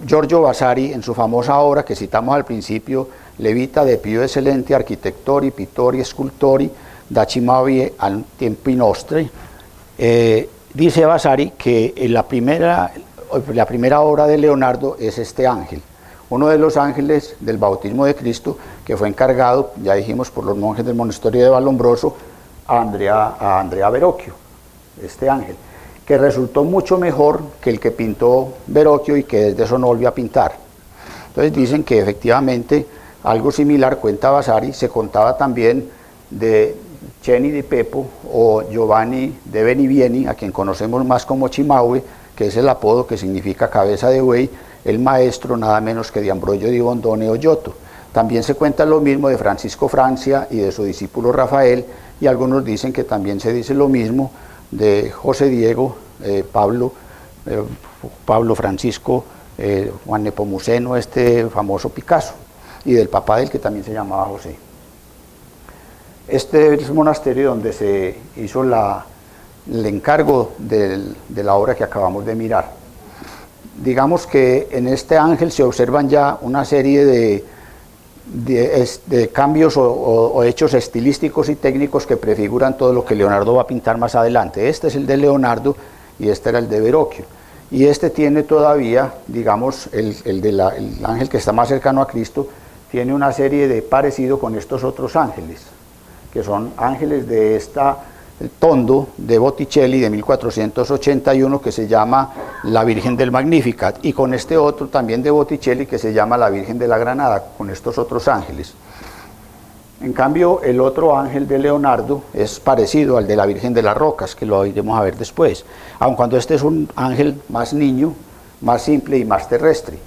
Giorgio Vasari en su famosa obra que citamos al principio, Le vita de più eccellenti architettori, pittori e scultori da Cimabue al tempi nostri, dice Vasari que la primera obra de Leonardo es este ángel, uno de los ángeles del bautismo de Cristo, que fue encargado, ya dijimos, por los monjes del monasterio de Vallombroso a Andrea Verrocchio, este ángel, que resultó mucho mejor que el que pintó Verrocchio y que desde eso no volvió a pintar. Entonces dicen que efectivamente algo similar, cuenta Vasari, se contaba también de Ceni di Pepo o Giovanni de Benivieni, a quien conocemos más como Cimabue, que es el apodo que significa cabeza de buey, el maestro nada menos que de Ambrogio di Bondone o Giotto. También se cuenta lo mismo de Francisco Francia y de su discípulo Rafael, y algunos dicen que también se dice lo mismo de José Diego, Pablo Francisco, Juan Nepomuceno, este famoso Picasso, y del papá del que también se llamaba José. Este es el monasterio donde se hizo el encargo de la obra que acabamos de mirar. Digamos que en este ángel se observan ya una serie de cambios o hechos estilísticos y técnicos que prefiguran todo lo que Leonardo va a pintar más adelante. Este es el de Leonardo y este era el de Verrocchio. Y este tiene todavía, digamos, el ángel que está más cercano a Cristo, tiene una serie de parecido con estos otros ángeles, que son ángeles de el Tondo de Botticelli de 1481, que se llama la Virgen del Magnificat, y con este otro también de Botticelli que se llama la Virgen de la Granada, con estos otros ángeles. En cambio, el otro ángel de Leonardo es parecido al de la Virgen de las Rocas, que lo iremos a ver después, aun cuando este es un ángel más niño, más simple y más terrestre.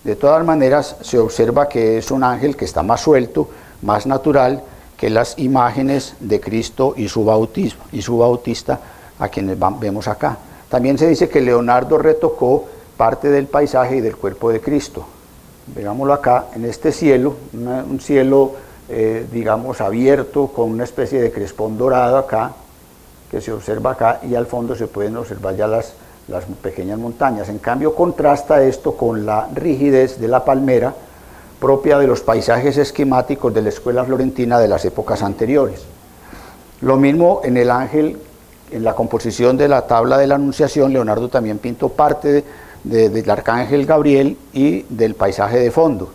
De todas maneras, se observa que es un ángel que está más suelto, más natural, que las imágenes de Cristo y su bautista a quienes vemos acá. También se dice que Leonardo retocó parte del paisaje y del cuerpo de Cristo. Veámoslo acá, en este cielo, un cielo, digamos, abierto, con una especie de crespón dorado acá, que se observa acá, y al fondo se pueden observar ya las pequeñas montañas. En cambio, contrasta esto con la rigidez de la palmera, propia de los paisajes esquemáticos de la escuela florentina de las épocas anteriores. Lo mismo en el ángel, en la composición de la tabla de la Anunciación, Leonardo también pintó parte del arcángel Gabriel y del paisaje de fondo.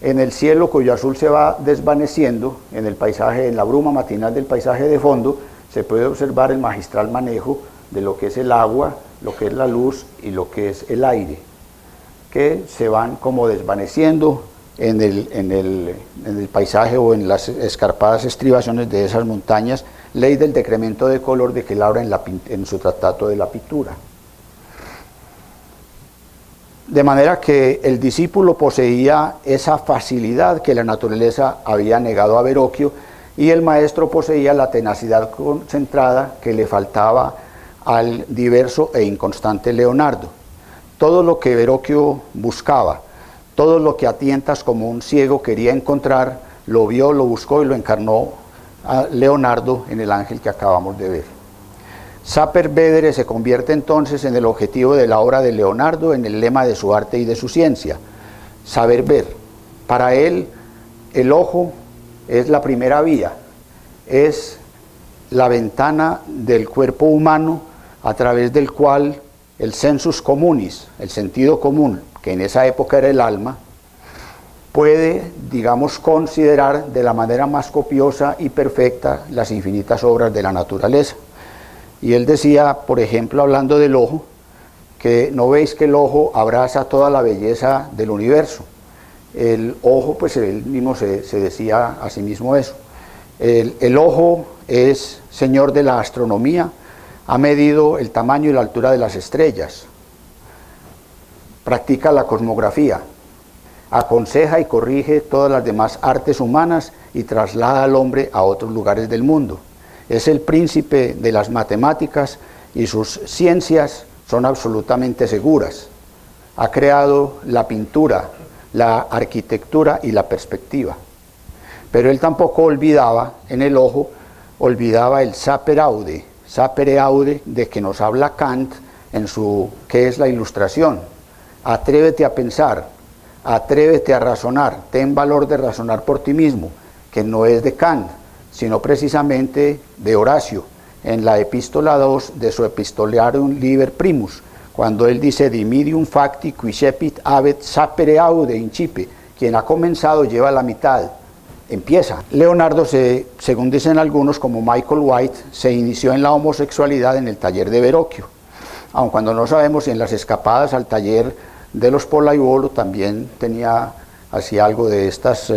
En el cielo, cuyo azul se va desvaneciendo, en el paisaje, en la bruma matinal del paisaje de fondo, se puede observar el magistral manejo de lo que es el agua, lo que es la luz y lo que es el aire, que se van como desvaneciendo en el paisaje o en las escarpadas estribaciones de esas montañas, ley del decremento de color de que él habla en su Tratato de la Pintura. De manera que el discípulo poseía esa facilidad que la naturaleza había negado a Verrocchio, y el maestro poseía la tenacidad concentrada que le faltaba al diverso e inconstante Leonardo. Todo lo que Verrocchio buscaba, todo lo que a tientas como un ciego quería encontrar, lo vio, lo buscó y lo encarnó a Leonardo en el ángel que acabamos de ver. Sapere vedere se convierte entonces en el objetivo de la obra de Leonardo, en el lema de su arte y de su ciencia, saber ver. Para él, el ojo es la primera vía, es la ventana del cuerpo humano a través del cual el sensus communis, el sentido común, que en esa época era el alma, puede, digamos, considerar de la manera más copiosa y perfecta las infinitas obras de la naturaleza. Y él decía, por ejemplo, hablando del ojo, que no veis que el ojo abraza toda la belleza del universo. El ojo, pues él mismo se decía a sí mismo eso. El ojo es señor de la astronomía, ha medido el tamaño y la altura de las estrellas, practica la cosmografía, aconseja y corrige todas las demás artes humanas y traslada al hombre a otros lugares del mundo. Es el príncipe de las matemáticas y sus ciencias son absolutamente seguras. Ha creado la pintura, la arquitectura y la perspectiva. Pero él tampoco olvidaba, en el ojo, olvidaba el sapere aude de que nos habla Kant en su ¿qué es la ilustración? Atrévete a pensar, atrévete a razonar, ten valor de razonar por ti mismo, que no es de Kant, sino precisamente de Horacio, en la epístola 2 de su Epistolarium Liber Primus, cuando él dice dimidium facti quicepit habet sapere aude incipe, quien ha comenzado lleva la mitad, empieza. Leonardo, según dicen algunos, como Michael White, se inició en la homosexualidad en el taller de Verrocchio, aun cuando no sabemos si en las escapadas al taller de los Pollaiuolo también hacía algo de estas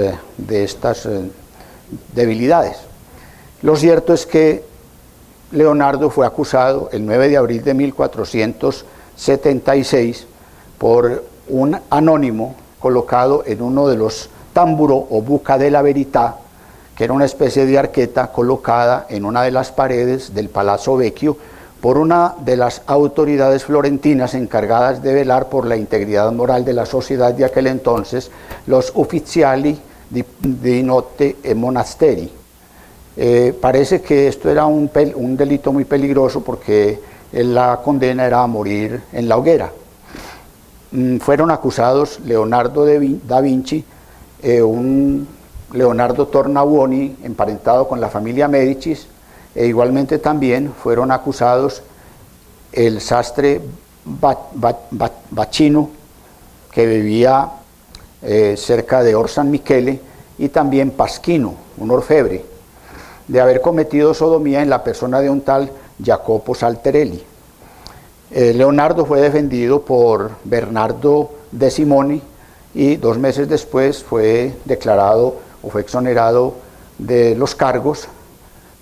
debilidades. Lo cierto es que Leonardo fue acusado el 9 de abril de 1476 por un anónimo colocado en uno de los tamburo o buca de la verità, que era una especie de arqueta colocada en una de las paredes del Palazzo Vecchio por una de las autoridades florentinas encargadas de velar por la integridad moral de la sociedad de aquel entonces, los ufficiali di notte e monasteri. Parece que esto era un delito muy peligroso porque la condena era a morir en la hoguera. Fueron acusados Leonardo da Vinci, un Leonardo Tornabuoni emparentado con la familia Médicis, e igualmente también fueron acusados el sastre Bacino, que vivía cerca de Or San Michele, y también Pasquino, un orfebre, de haber cometido sodomía en la persona de un tal Jacopo Salterelli. Leonardo fue defendido por Bernardo de Simoni y 2 meses después fue declarado o fue exonerado de los cargos,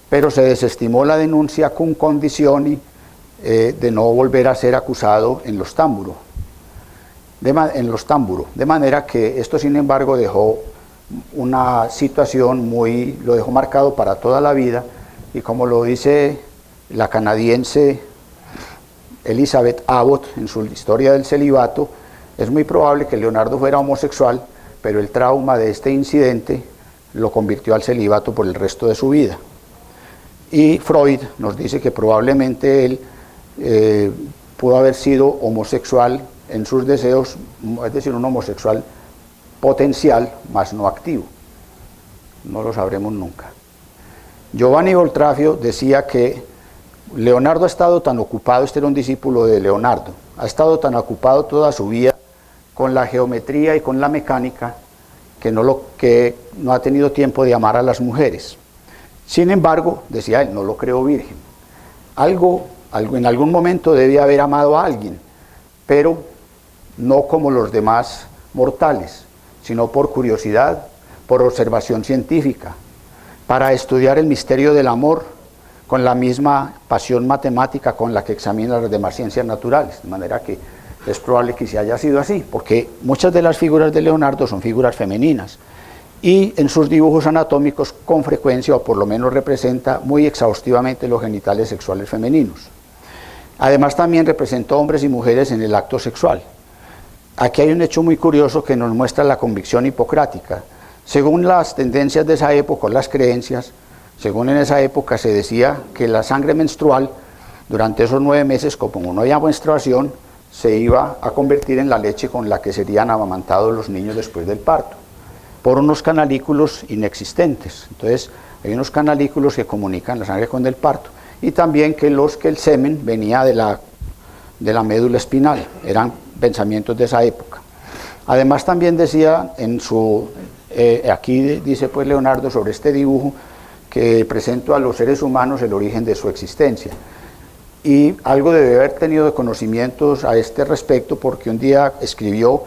pero se desestimó la denuncia con condicioni de no volver a ser acusado en los tamburo. De manera que esto, sin embargo, dejó una situación lo dejó marcado para toda la vida, y como lo dice la canadiense Elizabeth Abbott en su Historia del Celibato, es muy probable que Leonardo fuera homosexual, pero el trauma de este incidente lo convirtió al celibato por el resto de su vida. Y Freud nos dice que probablemente él pudo haber sido homosexual en sus deseos, es decir, un homosexual potencial, más no activo. No lo sabremos nunca. Giovanni Boltrafio decía que Leonardo ha estado tan ocupado, este era un discípulo de Leonardo, ha estado tan ocupado toda su vida con la geometría y con la mecánica que no ha tenido tiempo de amar a las mujeres. Sin embargo, decía él, no lo creo virgen. En algún momento debe haber amado a alguien, pero no como los demás mortales, sino por curiosidad, por observación científica, para estudiar el misterio del amor con la misma pasión matemática con la que examina las demás ciencias naturales, de manera que es probable que se haya sido así, porque muchas de las figuras de Leonardo son figuras femeninas, y en sus dibujos anatómicos con frecuencia, o por lo menos representa muy exhaustivamente los genitales sexuales femeninos. Además también representó hombres y mujeres en el acto sexual. Aquí hay un hecho muy curioso que nos muestra la convicción hipocrática. Según las tendencias de esa época, las creencias, según en esa época se decía que la sangre menstrual, durante esos 9 meses, como no había menstruación, se iba a convertir en la leche con la que serían amamantados los niños después del parto, por unos canalículos inexistentes. Entonces, hay unos canalículos que comunican la sangre con el parto, y también que el semen venía de la médula espinal, eran pensamientos de esa época. Además también decía aquí dice pues Leonardo sobre este dibujo, que presentó a los seres humanos el origen de su existencia. Y algo debe haber tenido de conocimientos a este respecto, porque un día escribió,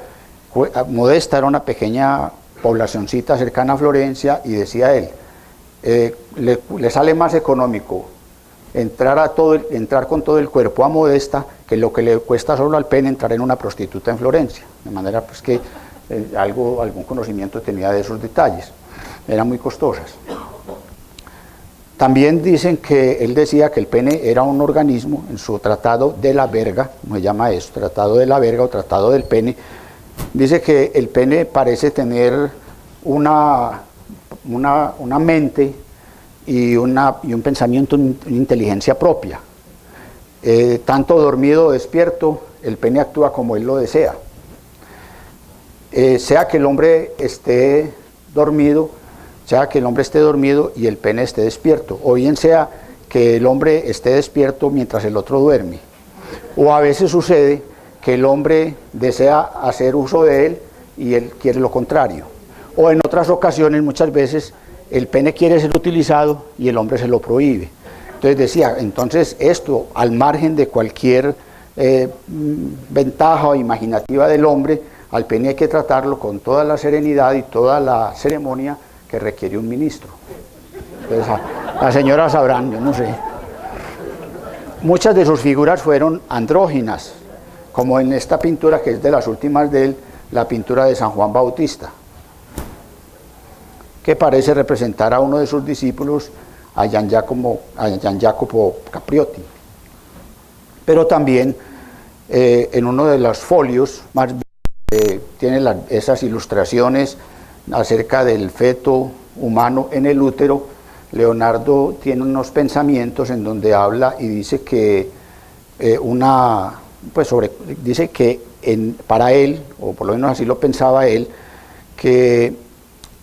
Modesta era una pequeña poblacioncita cercana a Florencia, y decía él, le sale más económico entrar con todo el cuerpo a Modesta que lo que le cuesta solo al pene entrar en una prostituta en Florencia. De manera pues que algún conocimiento tenía de esos detalles, eran muy costosas. También dicen que él decía que el pene era un organismo, en su Tratado de la Verga, como se llama eso, Tratado de la Verga o Tratado del Pene, dice que el pene parece tener una mente y un pensamiento, una inteligencia propia. Tanto dormido o despierto, el pene actúa como él lo desea. Sea que el hombre esté dormido, y el pene esté despierto, o bien sea que el hombre esté despierto mientras el otro duerme. O a veces sucede que el hombre desea hacer uso de él y él quiere lo contrario. O en otras ocasiones, muchas veces, el pene quiere ser utilizado y el hombre se lo prohíbe. Entonces decía, entonces esto, al margen de cualquier ventaja o imaginativa del hombre, al pene hay que tratarlo con toda la serenidad y toda la ceremonia que requiere un ministro. Entonces, las señoras sabrán, yo no sé. Muchas de sus figuras fueron andróginas, como en esta pintura que es de las últimas de él, la pintura de San Juan Bautista, que parece representar a uno de sus discípulos, a Gian Jacopo Capriotti. Pero también en uno de los folios más tiene esas ilustraciones acerca del feto humano en el útero. Leonardo tiene unos pensamientos en donde habla y dice que dice que para él, o por lo menos así lo pensaba él, que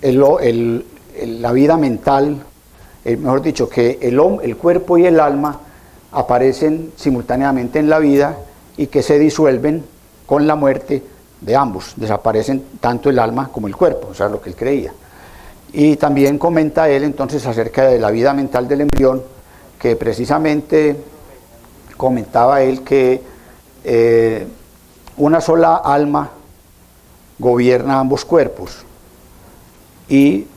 la vida mental, mejor dicho, que el cuerpo y el alma aparecen simultáneamente en la vida y que se disuelven con la muerte de ambos, desaparecen tanto el alma como el cuerpo, o sea, lo que él creía. Y también comenta él entonces acerca de la vida mental del embrión, que precisamente comentaba él que una sola alma gobierna ambos cuerpos y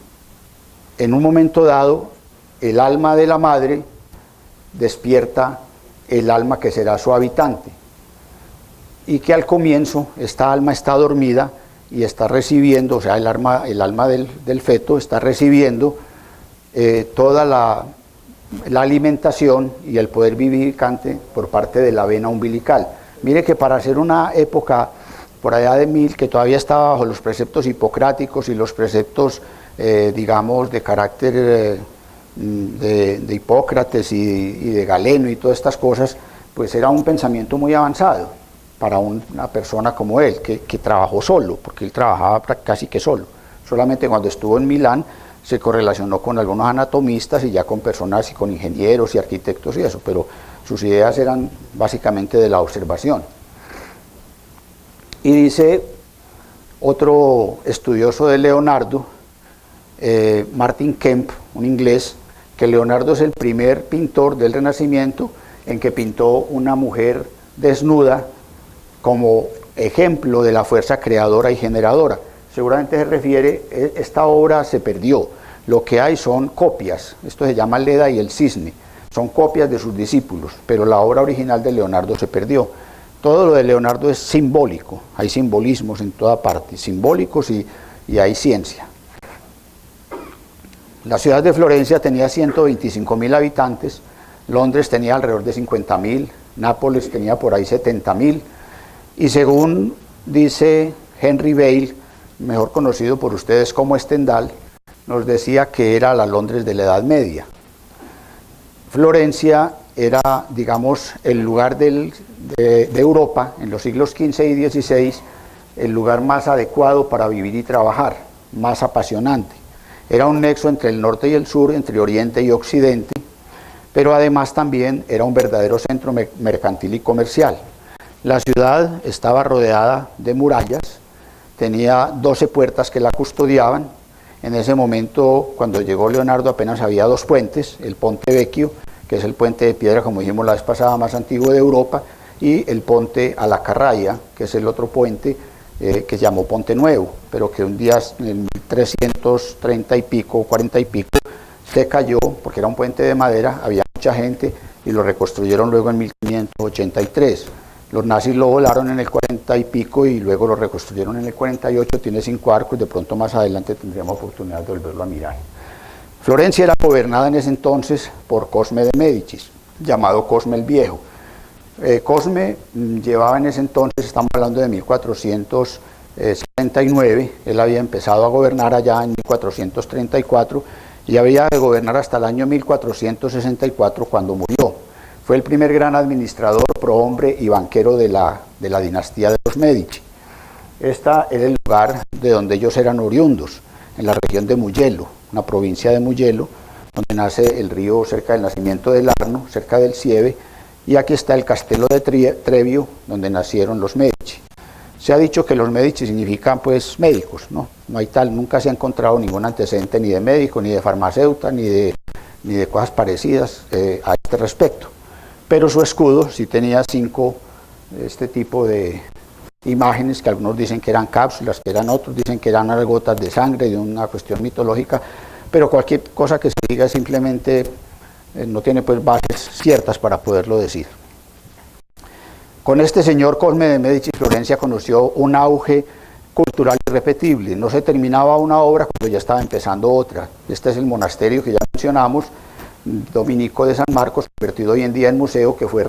en un momento dado el alma de la madre despierta el alma que será su habitante, y que al comienzo esta alma está dormida y está recibiendo, o sea, el alma del feto está recibiendo toda la alimentación y el poder vivificante por parte de la vena umbilical. Mire que para hacer una época por allá de 1000, que todavía estaba bajo los preceptos hipocráticos y los preceptos, digamos, de carácter de Hipócrates y de Galeno y todas estas cosas, pues era un pensamiento muy avanzado para una persona como él, que trabajó solo, porque él trabajaba casi que solo. Solamente cuando estuvo en Milán se correlacionó con algunos anatomistas y ya con personas y con ingenieros y arquitectos y eso, pero sus ideas eran básicamente de la observación. Y dice otro estudioso de Leonardo, Martin Kemp, un inglés, que Leonardo es el primer pintor del Renacimiento en que pintó una mujer desnuda como ejemplo de la fuerza creadora y generadora. Seguramente se refiere, esta obra se perdió, lo que hay son copias, esto se llama Leda y el Cisne, son copias de sus discípulos, pero la obra original de Leonardo se perdió. Todo lo de Leonardo es simbólico, hay simbolismos en toda parte, simbólicos y hay ciencia. La ciudad de Florencia tenía 125.000 habitantes, Londres tenía alrededor de 50.000, Nápoles tenía por ahí 70.000, y según dice Henry Bale, mejor conocido por ustedes como Stendhal, nos decía que era la Londres de la Edad Media. Florencia era, digamos, el lugar de Europa en los siglos XV y XVI, el lugar más adecuado para vivir y trabajar, más apasionante. Era un nexo entre el norte y el sur, entre Oriente y Occidente, pero además también era un verdadero centro mercantil y comercial. La ciudad estaba rodeada de murallas, tenía 12 puertas que la custodiaban. En ese momento, cuando llegó Leonardo, apenas había 2 puentes, el Ponte Vecchio, que es el puente de piedra, como dijimos la vez pasada, más antiguo de Europa, y el Ponte a la Carraya, que es el otro puente que se llamó Ponte Nuevo, pero que un día en 1330 y pico, 40 y pico, se cayó porque era un puente de madera, había mucha gente y lo reconstruyeron luego en 1583. Los nazis lo volaron en el 40 y pico y luego lo reconstruyeron en el 48, tiene 5 arcos, de pronto más adelante tendríamos oportunidad de volverlo a mirar. Florencia era gobernada en ese entonces por Cosme de Médicis, llamado Cosme el Viejo. Cosme llevaba en ese entonces, estamos hablando de 1400 79, él había empezado a gobernar allá en 1434 y había de gobernar hasta el año 1464 cuando murió. Fue el primer gran administrador, prohombre y banquero de la dinastía de los Medici. Este era el lugar de donde ellos eran oriundos, en la región de Mugello, una provincia de Mugello, donde nace el río cerca del nacimiento del Arno, cerca del Sieve, y aquí está el castelo de Trevio, donde nacieron los Medici. Se ha dicho que los Medici significan pues médicos, ¿no? No hay tal, nunca se ha encontrado ningún antecedente ni de médico, ni de farmacéuta, ni de cosas parecidas a este respecto. Pero su escudo sí tenía 5 este tipo de imágenes, que algunos dicen que eran cápsulas, que eran otros, dicen que eran gotas de sangre, de una cuestión mitológica, pero cualquier cosa que se diga simplemente no tiene pues bases ciertas para poderlo decir. Con este señor Cosme de Medici, Florencia conoció un auge cultural irrepetible. No se terminaba una obra cuando ya estaba empezando otra. Este es el monasterio que ya mencionamos, dominico de San Marcos, convertido hoy en día en museo, que fue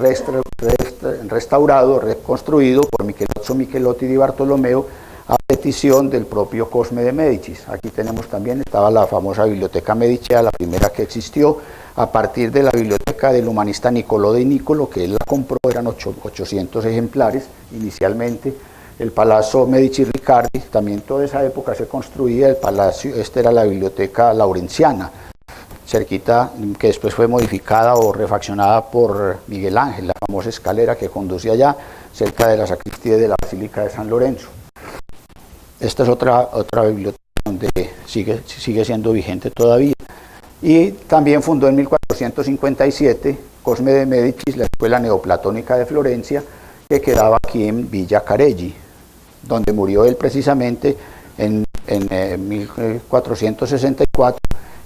restaurado, reconstruido por Michelozzo Michelotti di Bartolomeo a petición del propio Cosme de Medici. Aquí tenemos también, estaba la famosa Biblioteca Medicea, la primera que existió, a partir de la biblioteca del humanista Niccolò de Nicolo, que él la compró, eran 800 ejemplares inicialmente. El Palazzo Medici Riccardi, también toda esa época se construía, el palacio, esta era la biblioteca laurenciana, cerquita, que después fue modificada o refaccionada por Miguel Ángel, la famosa escalera que conduce allá, cerca de la sacristía de la Basílica de San Lorenzo. Esta es otra biblioteca donde sigue siendo vigente todavía. Y también fundó en 1457 Cosme de Medici la Escuela Neoplatónica de Florencia, que quedaba aquí en Villa Careggi, donde murió él precisamente en 1464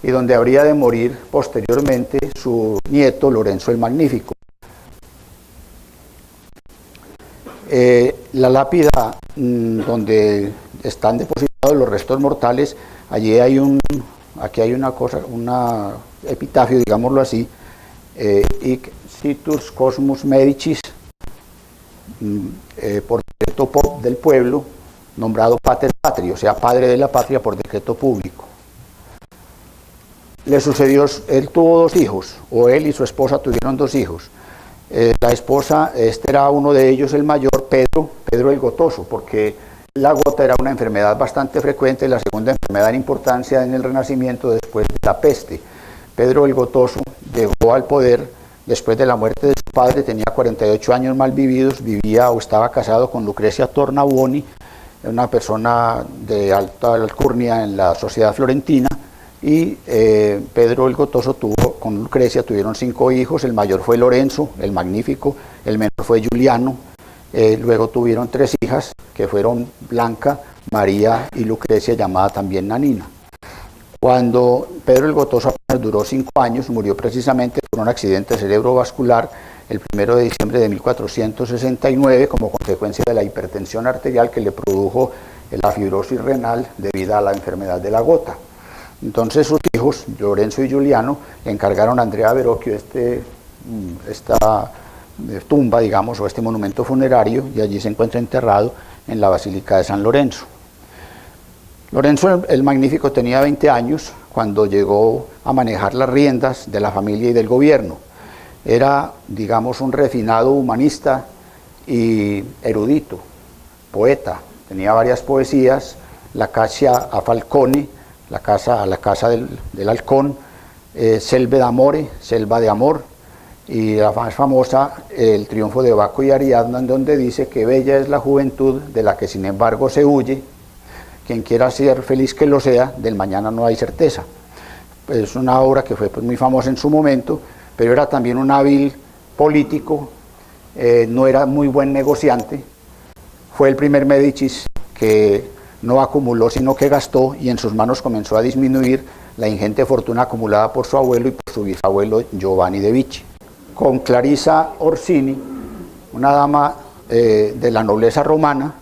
y donde habría de morir posteriormente su nieto Lorenzo el Magnífico. La lápida donde están depositados los restos mortales, allí hay aquí hay una cosa, un epitafio, digámoslo así, Hic situs Cosmus Medicis, por decreto del pueblo, nombrado Pater Patri, o sea, padre de la patria por decreto público. Le sucedió, él tuvo 2 hijos, o él y su esposa tuvieron 2 hijos. La esposa, este era uno de ellos, el mayor, Pedro el Gotoso, porque la gota era una enfermedad bastante frecuente, la segunda enfermedad en importancia en el Renacimiento después de la peste. Pedro el Gotoso llegó al poder después de la muerte de su padre, tenía 48 años mal vividos, vivía o estaba casado con Lucrecia Tornabuoni, una persona de alta alcurnia en la sociedad florentina, y Pedro el Gotoso con Lucrecia tuvieron 5 hijos, el mayor fue Lorenzo, el Magnífico, el menor fue Giuliano, luego tuvieron 3 hijas, que fueron Blanca, María y Lucrecia, llamada también Nanina. Cuando Pedro el Gotoso apenas duró 5 años, murió precisamente por un accidente cerebrovascular el 1 de diciembre de 1469 como consecuencia de la hipertensión arterial que le produjo la fibrosis renal debido a la enfermedad de la gota. Entonces sus hijos, Lorenzo y Giuliano, le encargaron a Andrea Verrocchio esta tumba, digamos, o este monumento funerario, y allí se encuentra enterrado en la Basílica de San Lorenzo. Lorenzo el Magnífico tenía 20 años cuando llegó a manejar las riendas de la familia y del gobierno. Era, digamos, un refinado humanista y erudito, poeta. Tenía varias poesías, La Caccia a Falcone, la casa del halcón, Selve d'amore, Selva de amor, y la más famosa, El triunfo de Baco y Ariadna, en donde dice que bella es la juventud de la que sin embargo se huye, quien quiera ser feliz que lo sea, del mañana no hay certeza. Es una obra que fue pues muy famosa en su momento, pero era también un hábil político, no era muy buen negociante, fue el primer Médicis que no acumuló sino que gastó, y en sus manos comenzó a disminuir la ingente fortuna acumulada por su abuelo y por su bisabuelo Giovanni de Vicci. Con Clarisa Orsini, una dama de la nobleza romana,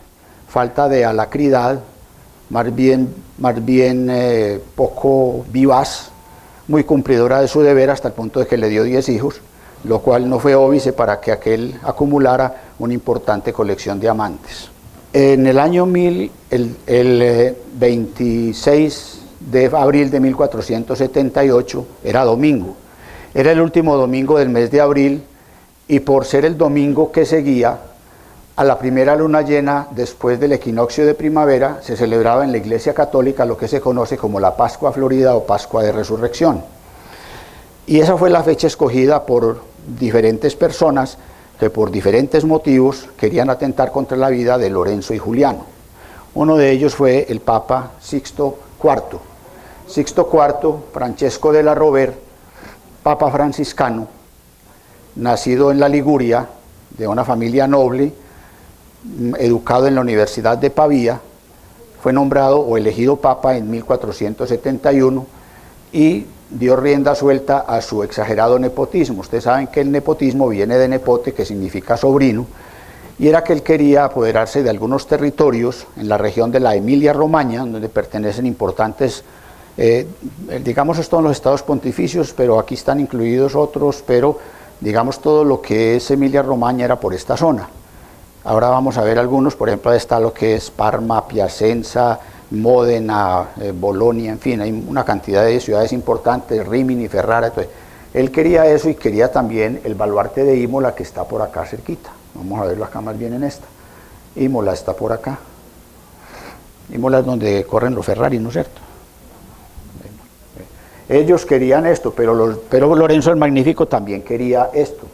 falta de alacridad, más bien poco vivaz, muy cumplidora de su deber hasta el punto de que le dio 10 hijos, lo cual no fue óbice para que aquel acumulara una importante colección de amantes. En el año 26 de abril de 1478, era domingo, era el último domingo del mes de abril, y por ser el domingo que seguía a la primera luna llena después del equinoccio de primavera, se celebraba en la Iglesia Católica lo que se conoce como la Pascua Florida o Pascua de Resurrección. Y esa fue la fecha escogida por diferentes personas que por diferentes motivos querían atentar contra la vida de Lorenzo y Juliano. Uno de ellos fue el Papa Sixto IV. Sixto IV, Francesco de la Rover, Papa franciscano, nacido en la Liguria, de una familia noble, educado en la Universidad de Pavía, fue nombrado o elegido Papa en 1471 y dio rienda suelta a su exagerado nepotismo. Ustedes saben que el nepotismo viene de nepote, que significa sobrino, y era que él quería apoderarse de algunos territorios en la región de la Emilia-Romagna, donde pertenecen importantes, digamos esto en los estados pontificios, pero aquí están incluidos otros, pero digamos todo lo que es Emilia-Romagna era por esta zona. Ahora vamos a ver algunos, por ejemplo está lo que es Parma, Piacenza, Módena, Bolonia, en fin, hay una cantidad de ciudades importantes, Rimini, Ferrara. Entonces, él quería eso y quería también el baluarte de Imola, que está por acá cerquita. Vamos a verlo acá más bien en esta. Imola está por acá. Imola es donde corren los Ferrari, ¿no es cierto? Ellos querían esto, pero Lorenzo el Magnífico también quería esto.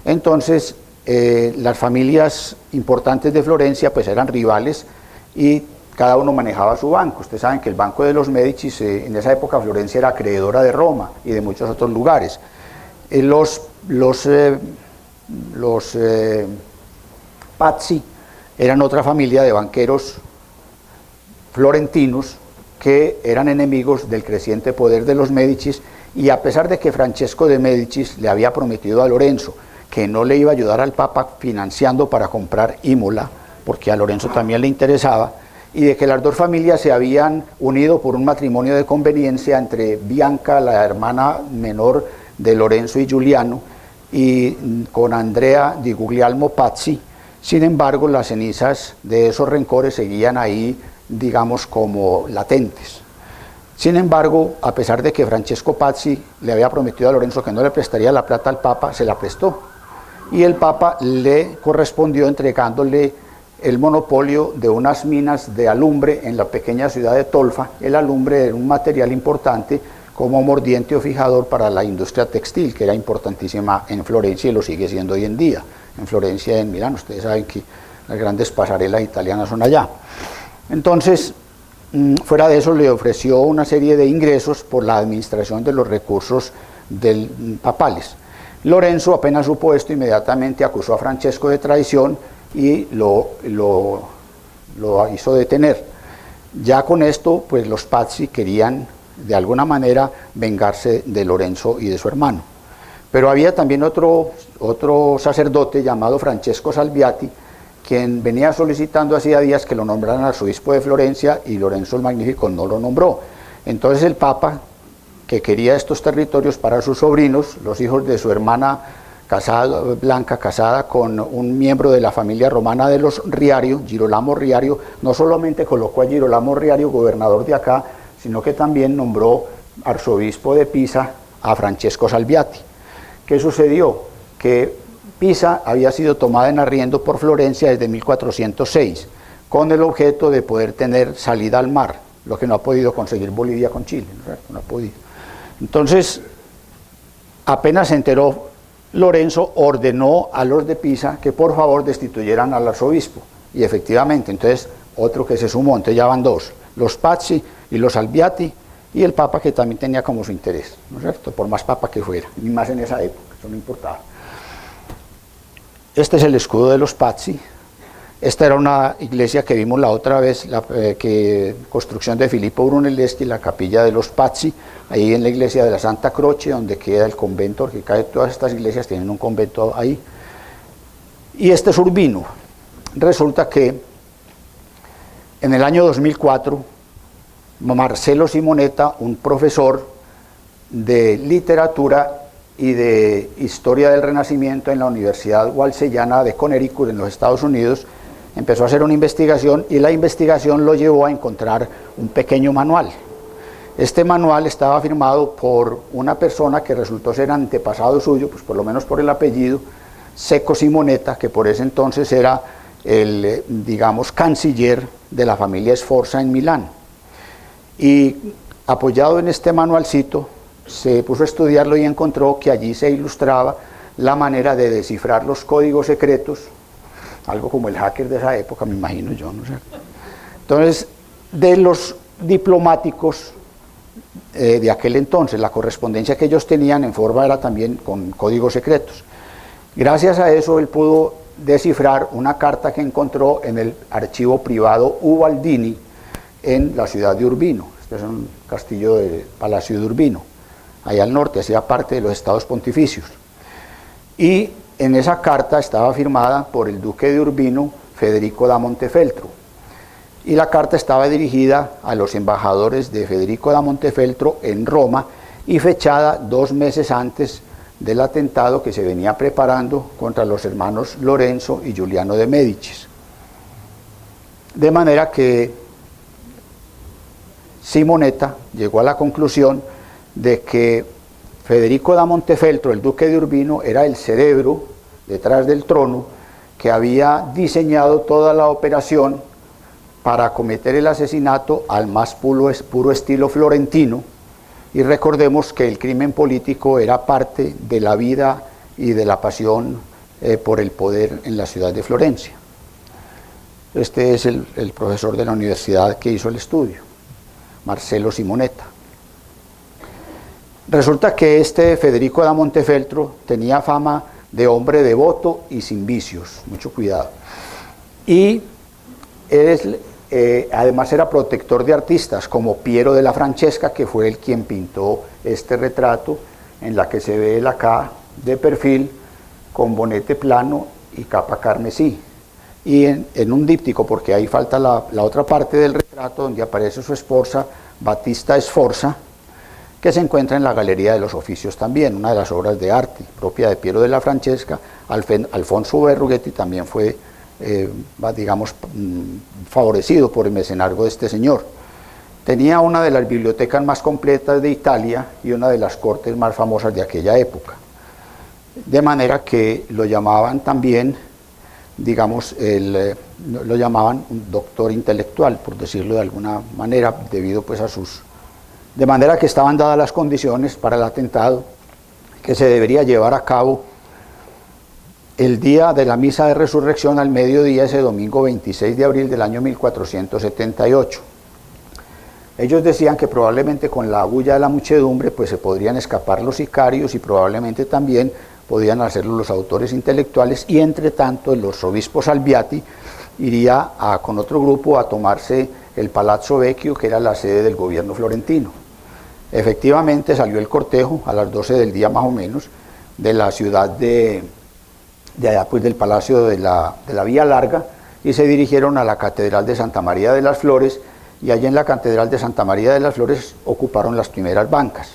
Entonces, las familias importantes de Florencia pues eran rivales y cada uno manejaba su banco. Ustedes saben que el banco de los Médicis, en esa época Florencia era acreedora de Roma y de muchos otros lugares. Los Pazzi eran otra familia de banqueros florentinos que eran enemigos del creciente poder de los Médicis, y a pesar de que Francesco de Médicis le había prometido a Lorenzo que no le iba a ayudar al Papa financiando para comprar Imola, porque a Lorenzo también le interesaba, y de que las dos familias se habían unido por un matrimonio de conveniencia entre Bianca, la hermana menor de Lorenzo y Giuliano, y con Andrea di Guglielmo Pazzi. Sin embargo, las cenizas de esos rencores seguían ahí, digamos, como latentes. Sin embargo, a pesar de que Francesco Pazzi le había prometido a Lorenzo que no le prestaría la plata al Papa, se la prestó. Y el Papa le correspondió entregándole el monopolio de unas minas de alumbre en la pequeña ciudad de Tolfa. El alumbre era un material importante como mordiente o fijador para la industria textil, que era importantísima en Florencia y lo sigue siendo hoy en día. En Florencia y en Milán, ustedes saben que las grandes pasarelas italianas son allá. Entonces, fuera de eso, le ofreció una serie de ingresos por la administración de los recursos papales. Lorenzo, apenas supo esto, inmediatamente acusó a Francesco de traición y lo hizo detener. Ya con esto, pues los Pazzi querían de alguna manera vengarse de Lorenzo y de su hermano. Pero había también otro sacerdote llamado Francesco Salviati, quien venía solicitando hacía días que lo nombraran arzobispo de Florencia, y Lorenzo el Magnífico no lo nombró. Entonces el Papa, que quería estos territorios para sus sobrinos, los hijos de su hermana Blanca, casada con un miembro de la familia romana de los Riario, Girolamo Riario, no solamente colocó a Girolamo Riario gobernador de acá, sino que también nombró arzobispo de Pisa a Francesco Salviati. ¿Qué sucedió? Que Pisa había sido tomada en arriendo por Florencia desde 1406, con el objeto de poder tener salida al mar, lo que no ha podido conseguir Bolivia con Chile, no ha podido. Entonces, apenas se enteró, Lorenzo ordenó a los de Pisa que por favor destituyeran al arzobispo, y efectivamente, entonces otro que se sumó, entonces ya van dos, los Pazzi y los Salviati, y el Papa, que también tenía como su interés, ¿no es cierto?, por más Papa que fuera, y más en esa época, eso no importaba. Este es el escudo de los Pazzi. Esta era una iglesia que vimos la otra vez, construcción de Filippo Brunelleschi, la capilla de los Pazzi, ahí en la iglesia de la Santa Croce, donde queda el convento, porque todas estas iglesias tienen un convento ahí. Y este es Urbino. Resulta que en el año 2004, Marcelo Simonetta, un profesor de literatura y de historia del Renacimiento en la Universidad Walsellana de Connecticut, en los Estados Unidos, empezó a hacer una investigación y la investigación lo llevó a encontrar un pequeño manual. Este manual estaba firmado por una persona que resultó ser antepasado suyo, pues por lo menos por el apellido, Secco Simonetta, que por ese entonces era el, digamos, canciller de la familia Sforza en Milán. Y apoyado en este manualcito, se puso a estudiarlo y encontró que allí se ilustraba la manera de descifrar los códigos secretos, algo como el hacker de esa época, me imagino yo, no sé. Entonces, de los diplomáticos de aquel entonces, la correspondencia que ellos tenían en forma era también con códigos secretos. Gracias a eso él pudo descifrar una carta que encontró en el archivo privado Ubaldini en la ciudad de Urbino. Este es un castillo del Palacio de Urbino, allá al norte, hacía parte de los estados pontificios. Y en esa carta estaba firmada por el duque de Urbino, Federico da Montefeltro. Y la carta estaba dirigida a los embajadores de Federico da Montefeltro en Roma y fechada 2 meses antes del atentado que se venía preparando contra los hermanos Lorenzo y Giuliano de Médicis. De manera que Simonetta llegó a la conclusión de que Federico da Montefeltro, el duque de Urbino, era el cerebro detrás del trono que había diseñado toda la operación para cometer el asesinato al más puro estilo florentino, y recordemos que el crimen político era parte de la vida y de la pasión por el poder en la ciudad de Florencia. Este es el profesor de la universidad que hizo el estudio, Marcello Simonetta. Resulta que este Federico da Montefeltro tenía fama de hombre devoto y sin vicios, mucho cuidado, y además era protector de artistas como Piero de la Francesca, que fue el quien pintó este retrato en la que se ve él acá de perfil con bonete plano y capa carmesí, y en un díptico, porque ahí falta la otra parte del retrato donde aparece su esposa Battista Sforza, que se encuentra en la Galería de los Oficios también, una de las obras de arte propia de Piero de la Francesca. Alfonso Berruguetti también fue digamos, favorecido por el mecenazgo de este señor. Tenía una de las bibliotecas más completas de Italia y una de las cortes más famosas de aquella época, de manera que lo llamaban también, digamos, lo llamaban un doctor intelectual, por decirlo de alguna manera, debido pues a sus... De manera que estaban dadas las condiciones para el atentado, que se debería llevar a cabo el día de la misa de resurrección al mediodía, ese domingo 26 de abril del año 1478. Ellos decían que probablemente con la bulla de la muchedumbre pues se podrían escapar los sicarios y probablemente también podían hacerlo los autores intelectuales, y entre tanto el arzobispo Salviati iría con otro grupo a tomarse el Palazzo Vecchio, que era la sede del gobierno florentino. Efectivamente salió el cortejo a las 12 del día más o menos de la ciudad de allá pues del Palacio de la Vía Larga, y se dirigieron a la Catedral de Santa María de las Flores, y allí en la Catedral de Santa María de las Flores ocuparon las primeras bancas.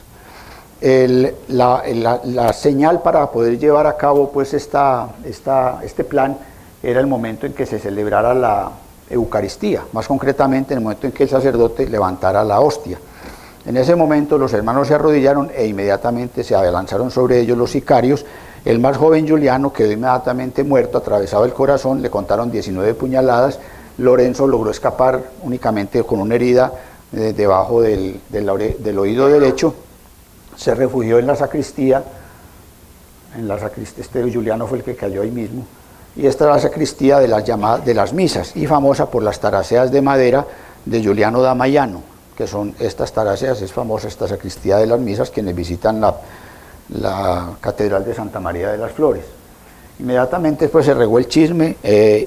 La señal para poder llevar a cabo pues este plan era el momento en que se celebrara la Eucaristía, más concretamente en el momento en que el sacerdote levantara la hostia. En ese momento los hermanos se arrodillaron e inmediatamente se abalanzaron sobre ellos los sicarios. El más joven Giuliano quedó inmediatamente muerto, atravesado el corazón, le contaron 19 puñaladas. Lorenzo logró escapar únicamente con una herida debajo del oído derecho. Se refugió en la sacristía, este Giuliano fue el que cayó ahí mismo, y esta es la sacristía de las misas, y famosa por las taraceas de madera de Giuliano da Maiano, que son estas taraceas. Es famosa esta sacristía de las misas, quienes visitan la Catedral de Santa María de las Flores. Inmediatamente después se regó el chisme,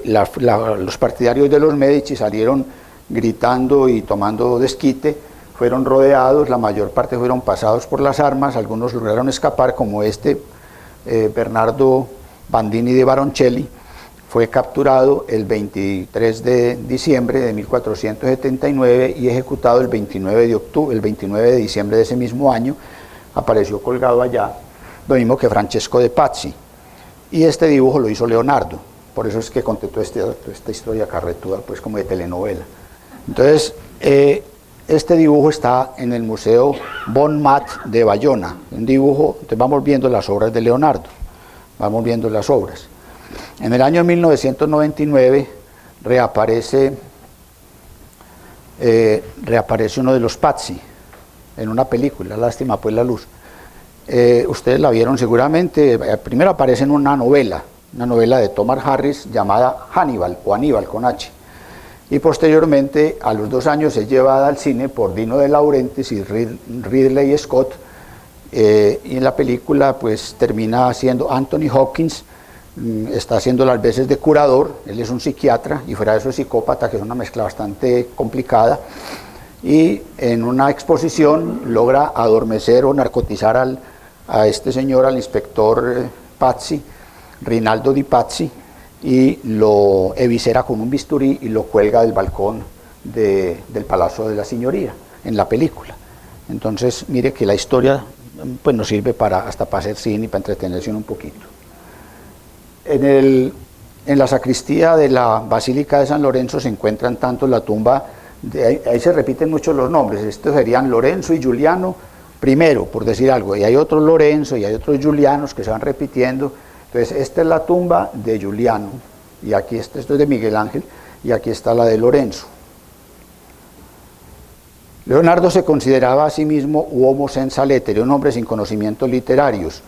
los partidarios de los Medici salieron gritando y tomando desquite, fueron rodeados, la mayor parte fueron pasados por las armas, algunos lograron escapar, como Bernardo Bandini de Baroncelli, fue capturado el 23 de diciembre de 1479 y ejecutado el 29 de diciembre de ese mismo año. Apareció colgado allá, lo mismo que Francesco de Pazzi, y este dibujo lo hizo Leonardo. Por eso es que conté toda esta historia carretuda, pues como de telenovela. Entonces, este dibujo está en el Museo Von Matt de Bayona, un dibujo, entonces vamos viendo las obras de Leonardo, vamos viendo las obras. En el año 1999 reaparece uno de los Pazzi en una película, Lástima pues la luz. Ustedes la vieron seguramente. Primero aparece en una novela de Thomas Harris llamada Hannibal o Aníbal con H, y posteriormente a los 2 años es llevada al cine por Dino De Laurentiis y Ridley Scott, y en la película pues termina siendo Anthony Hopkins, está haciendo las veces de curador, él es un psiquiatra y fuera de eso es psicópata, que es una mezcla bastante complicada, y en una exposición logra adormecer o narcotizar a este señor, al inspector Pazzi, Rinaldo Di Pazzi, y lo eviscera con un bisturí y lo cuelga del balcón del Palacio de la Signoría en la película. Entonces mire que la historia pues nos sirve hasta para hacer cine y para entretenerse un poquito. En la sacristía de la Basílica de San Lorenzo se encuentran tanto la tumba, ahí se repiten mucho los nombres, estos serían Lorenzo y Giuliano primero, por decir algo, y hay otros Lorenzo y hay otros Giulianos que se van repitiendo. Entonces esta es la tumba de Giuliano, y aquí esto es de Miguel Ángel, y aquí está la de Lorenzo. Leonardo se consideraba a sí mismo homo senza lettere, un hombre sin conocimientos literarios.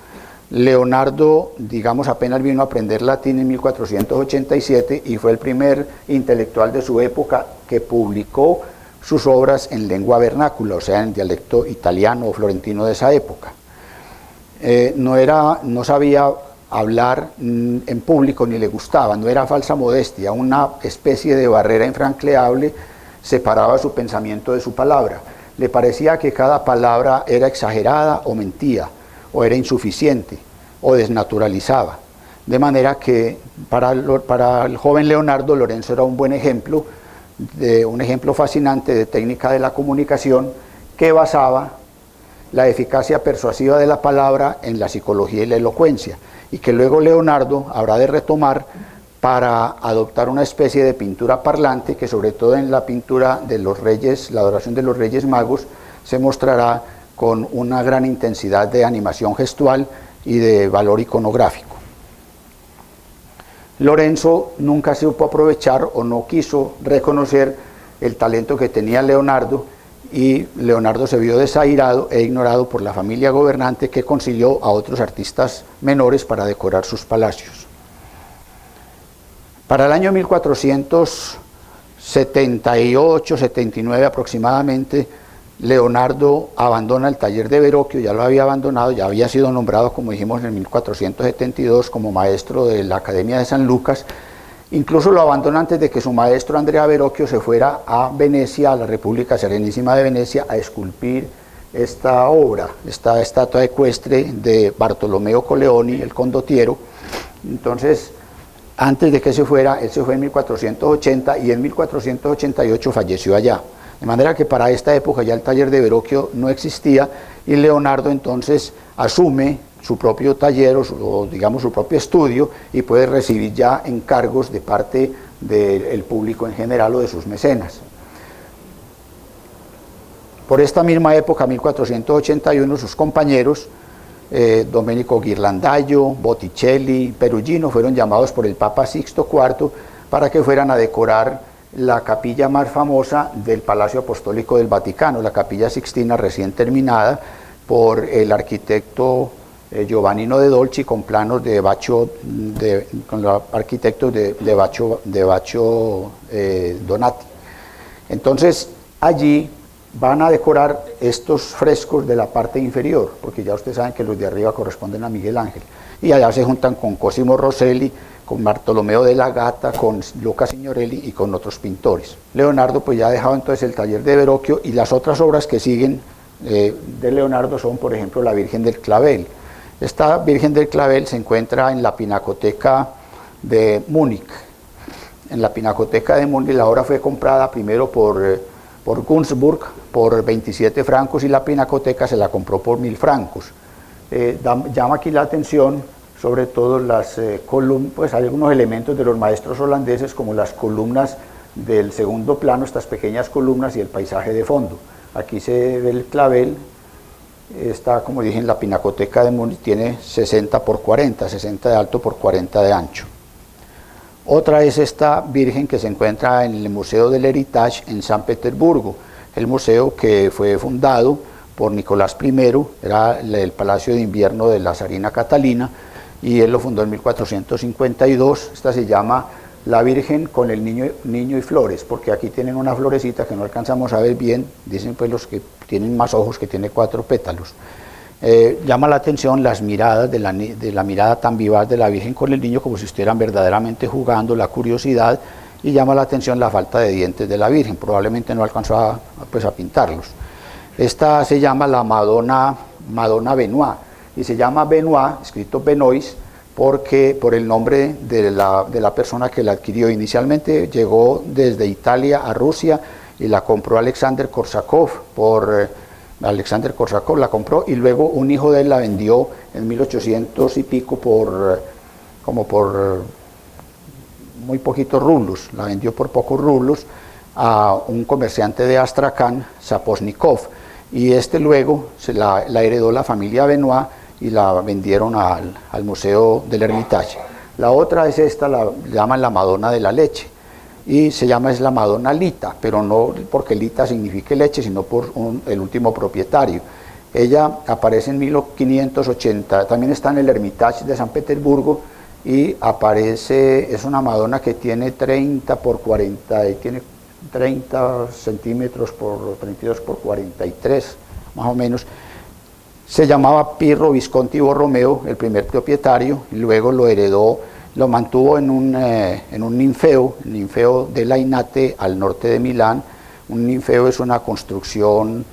Leonardo, digamos, apenas vino a aprender latín en 1487 y fue el primer intelectual de su época que publicó sus obras en lengua vernácula, o sea, en dialecto italiano o florentino de esa época. No sabía hablar en público ni le gustaba, no era falsa modestia, una especie de barrera infranqueable separaba su pensamiento de su palabra. Le parecía que cada palabra era exagerada o mentía, o era insuficiente, o desnaturalizaba. De manera que para el joven Leonardo, Lorenzo era un buen ejemplo, un ejemplo fascinante de técnica de la comunicación que basaba la eficacia persuasiva de la palabra en la psicología y la elocuencia, y que luego Leonardo habrá de retomar para adoptar una especie de pintura parlante que sobre todo en la pintura de los reyes, la adoración de los reyes magos, se mostrará con una gran intensidad de animación gestual y de valor iconográfico. Lorenzo nunca supo aprovechar o no quiso reconocer el talento que tenía Leonardo, y Leonardo se vio desairado e ignorado por la familia gobernante, que consiguió a otros artistas menores para decorar sus palacios. Para el año 1478-79 aproximadamente, Leonardo abandona el taller de Verrocchio, ya lo había abandonado, ya había sido nombrado, como dijimos, en 1472 como maestro de la Academia de San Lucas. Incluso lo abandona antes de que su maestro Andrea Verrocchio se fuera a Venecia, a la República Serenísima de Venecia, a esculpir esta obra, esta estatua ecuestre de Bartolomeo Colleoni, el condottiero. Entonces, antes de que se fuera, él se fue en 1480 y en 1488 falleció allá. De manera que para esta época ya el taller de Verrocchio no existía, y Leonardo entonces asume su propio taller o digamos su propio estudio, y puede recibir ya encargos de parte del público en general o de sus mecenas. Por esta misma época, 1481, sus compañeros Domenico Ghirlandaio, Botticelli, Perugino fueron llamados por el Papa Sixto IV para que fueran a decorar la capilla más famosa del Palacio Apostólico del Vaticano, la Capilla Sixtina, recién terminada por el arquitecto Giovannino de Dolci, con planos de Baccio, con los arquitectos de Baccio Donati. Entonces allí van a decorar estos frescos de la parte inferior, porque ya ustedes saben que los de arriba corresponden a Miguel Ángel, y allá se juntan con Cosimo Rosselli, con Bartolomeo de la Gatta, con Luca Signorelli y con otros pintores. Leonardo pues ya ha dejado entonces el taller de Verrocchio, y las otras obras que siguen de Leonardo son, por ejemplo, la Virgen del Clavel. Esta Virgen del Clavel se encuentra en la Pinacoteca de Múnich. En la Pinacoteca de Múnich la obra fue comprada primero por Günzburg por 27 francos y la Pinacoteca se la compró por 1000 francos. Llama aquí la atención sobre todo las columnas, pues hay algunos elementos de los maestros holandeses como las columnas del segundo plano, estas pequeñas columnas y el paisaje de fondo. Aquí se ve el clavel, está como dije en la Pinacoteca de Múnich, tiene 60 por 40, 60 de alto por 40 de ancho. Otra es esta Virgen que se encuentra en el Museo del Hermitage en San Petersburgo, el museo que fue fundado por Nicolás I, era el Palacio de Invierno de la zarina Catalina, y él lo fundó en 1452. Esta se llama la Virgen con el niño y flores, porque aquí tienen una florecita que no alcanzamos a ver bien, dicen pues los que tienen más ojos que tiene 4 pétalos. Llama la atención las miradas de la mirada tan vivaz de la Virgen con el niño, como si estuvieran verdaderamente jugando, la curiosidad, y llama la atención la falta de dientes de la Virgen, probablemente no alcanzó a pintarlos. Esta se llama la Madonna Benoit, y se llama Benoit, escrito Benois, porque por el nombre de la persona que la adquirió. Inicialmente llegó desde Italia a Rusia y la compró Alexander Korsakov, Alexander Korsakov la compró, y luego un hijo de él la vendió en 1800 y pico por muy poquitos rublos, la vendió por pocos rublos a un comerciante de Astrakán, Saposnikov, y este luego la heredó la familia Benoit y la vendieron al Museo del Hermitage. La otra es esta, la llaman la Madonna de la Leche, y se llama es la Madonna Lita, pero no porque Lita signifique leche, sino por el último propietario. Ella aparece en 1580, también está en el Hermitage de San Petersburgo, y aparece, es una Madonna que tiene 30 por 40, y tiene 30 centímetros por 32 por 43, más o menos. Se llamaba Pirro Visconti Borromeo, el primer propietario, y luego lo heredó, lo mantuvo en un ninfeo, el ninfeo de Lainate, al norte de Milán. Un ninfeo es una construcción,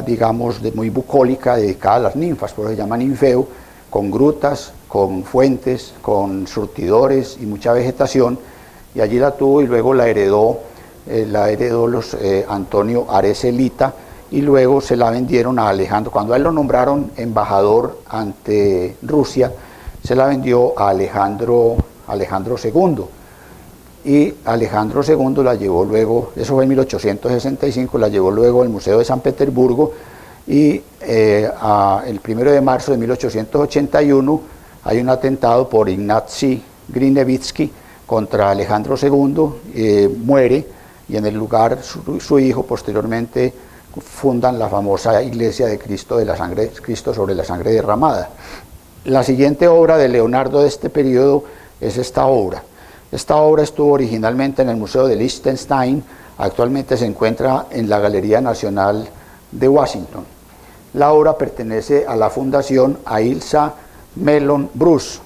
digamos, muy bucólica, dedicada a las ninfas, por eso se llama ninfeo, con grutas, con fuentes, con surtidores y mucha vegetación, y allí la tuvo, y luego la heredó Antonio Arecelita, y luego se la vendieron a Alejandro. Cuando a él lo nombraron embajador ante Rusia, se la vendió a Alejandro II, y Alejandro II la llevó luego, eso fue en 1865, la llevó luego al Museo de San Petersburgo, y el 1 de marzo de 1881 hay un atentado por Ignacy Grinevitsky contra Alejandro II, muere, y en el lugar su hijo posteriormente fundan la famosa iglesia de Cristo sobre la sangre derramada. La siguiente obra de Leonardo de este periodo es esta obra. Esta obra estuvo originalmente en el Museo de Liechtenstein, actualmente se encuentra en la Galería Nacional de Washington. La obra pertenece a la Fundación Ailsa Mellon Bruce.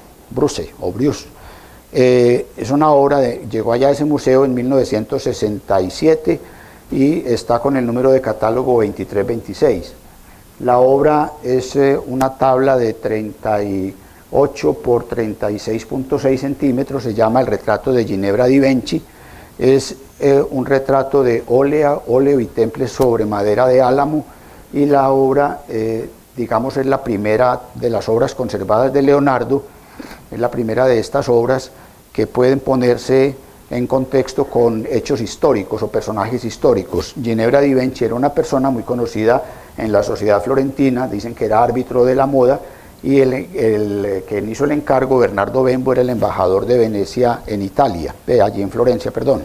Es una obra, llegó allá a ese museo en 1967 y está con el número de catálogo 2326. La obra es una tabla de 38 por 36.6 centímetros, se llama El retrato de Ginevra di Benci. Es un retrato de óleo y temple sobre madera de álamo, y la obra, digamos, es la primera de las obras conservadas de Leonardo, es la primera de estas obras que pueden ponerse en contexto con hechos históricos o personajes históricos. Ginevra di Benci era una persona muy conocida en la sociedad florentina, dicen que era árbitro de la moda, y quien hizo el encargo, Bernardo Bembo, era el embajador de Venecia en Italia, allí en Florencia, perdón.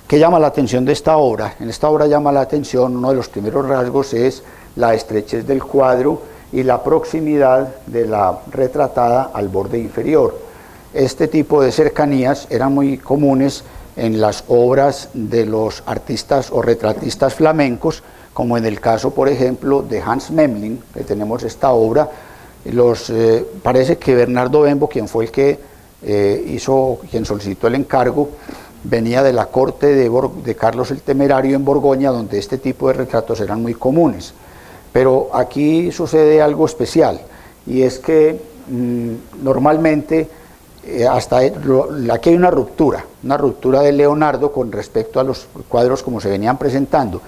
¿Qué llama la atención de esta obra? En esta obra llama la atención, uno de los primeros rasgos es la estrechez del cuadro y la proximidad de la retratada al borde inferior. Este tipo de cercanías eran muy comunes en las obras de los artistas o retratistas flamencos, como en el caso, por ejemplo, de Hans Memling, que tenemos esta obra. Parece que Bernardo Bembo, quien fue el que quien solicitó el encargo, venía de la corte de Carlos el Temerario en Borgoña, donde este tipo de retratos eran muy comunes. Pero aquí sucede algo especial, y es que normalmente aquí hay una ruptura de Leonardo con respecto a los cuadros como se venían presentando,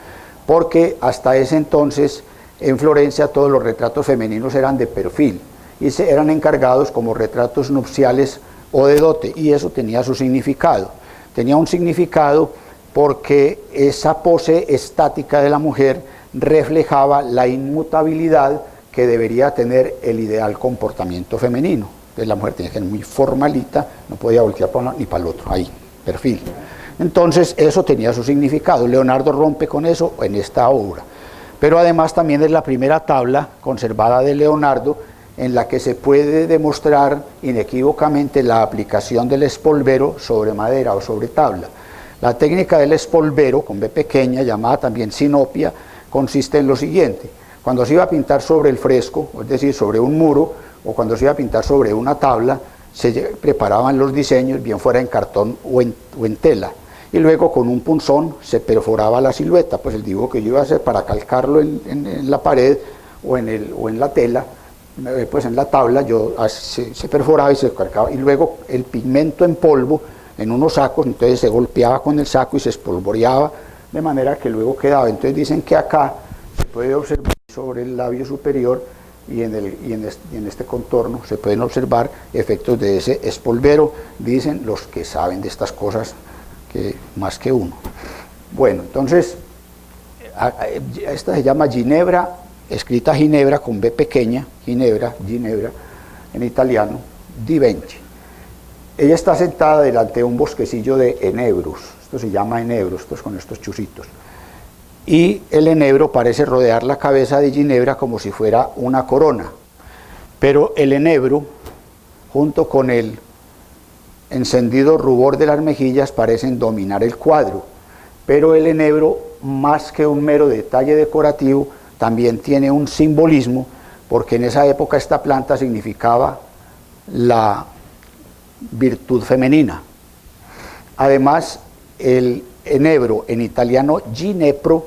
porque hasta ese entonces en Florencia todos los retratos femeninos eran de perfil, y eran encargados como retratos nupciales o de dote, y eso tenía su significado. Tenía un significado porque esa pose estática de la mujer reflejaba la inmutabilidad que debería tener el ideal comportamiento femenino. Entonces la mujer tenía que ser muy formalita, no podía voltear para uno ni para el otro, ahí, perfil. Entonces eso tenía su significado. Leonardo rompe con eso en esta obra. Pero además también es la primera tabla conservada de Leonardo en la que se puede demostrar inequívocamente la aplicación del espolvero sobre madera o sobre tabla. La técnica del espolvero, con B pequeña, llamada también sinopia, consiste en lo siguiente: cuando se iba a pintar sobre el fresco, es decir, sobre un muro, o cuando se iba a pintar sobre una tabla, se preparaban los diseños, bien fuera en cartón o en tela, y luego con un punzón se perforaba la silueta, pues el dibujo que yo iba a hacer para calcarlo en la pared o en la tela, pues en la tabla se perforaba y se calcaba, y luego el pigmento en polvo en unos sacos, entonces se golpeaba con el saco y se espolvoreaba, de manera que luego quedaba. Entonces dicen que acá se puede observar sobre el labio superior y en este contorno se pueden observar efectos de ese espolvero, dicen los que saben de estas cosas que más que uno. Bueno, entonces esta se llama Ginebra, escrita Ginebra con B pequeña, Ginebra, en italiano, di Vinci. Ella está sentada delante de un bosquecillo de enebros, esto se llama enebros, estos con estos chusitos, y el enebro parece rodear la cabeza de Ginebra como si fuera una corona, pero el enebro, junto con el encendido rubor de las mejillas, parecen dominar el cuadro, pero el enebro, más que un mero detalle decorativo, también tiene un simbolismo, porque en esa época esta planta significaba la virtud femenina. Además, el enebro, en italiano ginepro,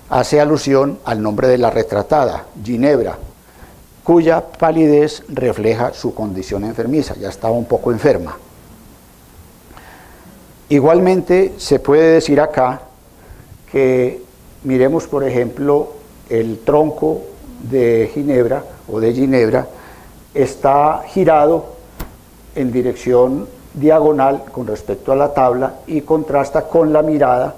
hace alusión al nombre de la retratada, Ginebra, cuya palidez refleja su condición enfermiza, ya estaba un poco enferma. Igualmente se puede decir acá que miremos, por ejemplo, el tronco de Ginebra o de Ginebra está girado en dirección diagonal con respecto a la tabla y contrasta con la mirada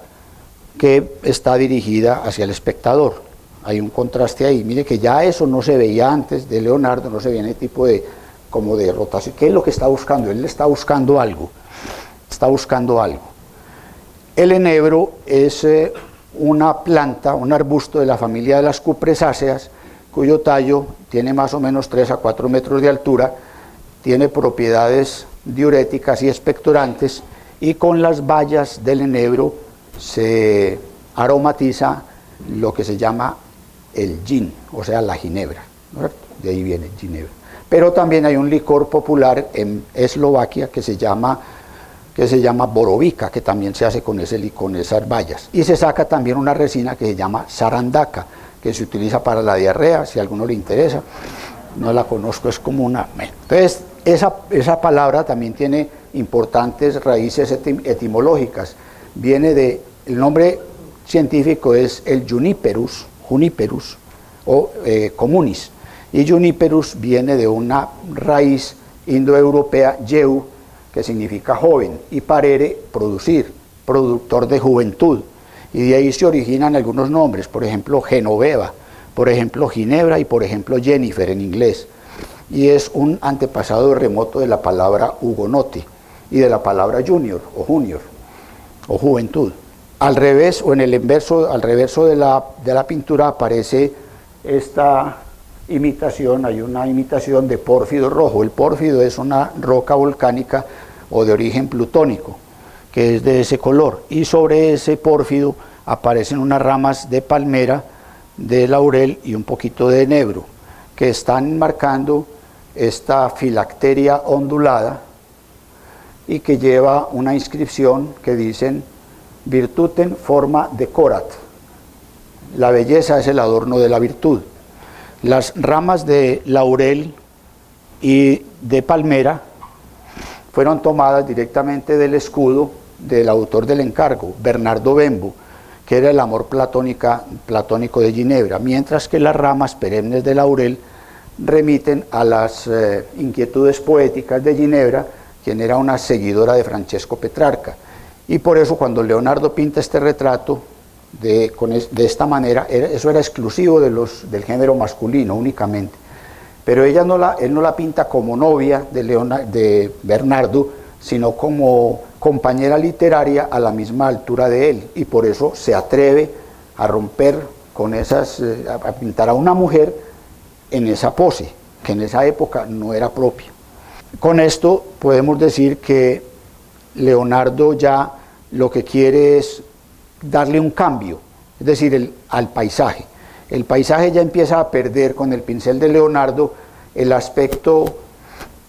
que está dirigida hacia el espectador. Hay un contraste ahí. Mire que ya eso no se veía antes de Leonardo, no se veía en el tipo de como de rotación. ¿Qué es lo que está buscando? Él está buscando algo. Está buscando algo. El enebro es una planta, un arbusto de la familia de las cupresáceas, cuyo tallo tiene más o menos 3 a 4 metros de altura, tiene propiedades diuréticas y expectorantes, y con las bayas del enebro se aromatiza lo que se llama el gin, o sea, la ginebra, ¿no? De ahí viene ginebra. Pero también hay un licor popular en Eslovaquia que se llama borovica, que también se hace con esas bayas. Y se saca también una resina que se llama sarandaca, que se utiliza para la diarrea, si a alguno le interesa. No la conozco, es como una... Entonces, esa palabra también tiene importantes raíces etimológicas. Viene de... El nombre científico es el juniperus o communis. Y juniperus viene de una raíz indoeuropea, jeu, que significa joven, y parere, producir, productor de juventud. Y de ahí se originan algunos nombres, por ejemplo, Genoveva, por ejemplo, Ginebra y por ejemplo, Jennifer en inglés. Y es un antepasado remoto de la palabra hugonote y de la palabra junior o juventud. Al revés o en el inverso, al reverso de la pintura aparece esta imitación, hay una imitación de pórfido rojo. El pórfido es una roca volcánica o de origen plutónico, que es de ese color, y sobre ese pórfido aparecen unas ramas de palmera, de laurel y un poquito de enebro, que están marcando esta filacteria ondulada y que lleva una inscripción que dicen virtutem forma decorat, la belleza es el adorno de la virtud. Las ramas de laurel y de palmera fueron tomadas directamente del escudo del autor del encargo, Bernardo Bembo, que era el amor platónico de Ginebra, mientras que las ramas perennes de laurel remiten a las inquietudes poéticas de Ginebra, quien era una seguidora de Francesco Petrarca. Y por eso cuando Leonardo pinta este retrato de esta manera, eso era exclusivo del género masculino únicamente. Pero él no la pinta como novia de Bernardo, sino como compañera literaria a la misma altura de él, y por eso se atreve a romper con a pintar a una mujer en esa pose, que en esa época no era propia. Con esto podemos decir que Leonardo ya lo que quiere es darle un cambio, es decir, al paisaje. El paisaje ya empieza a perder con el pincel de Leonardo el aspecto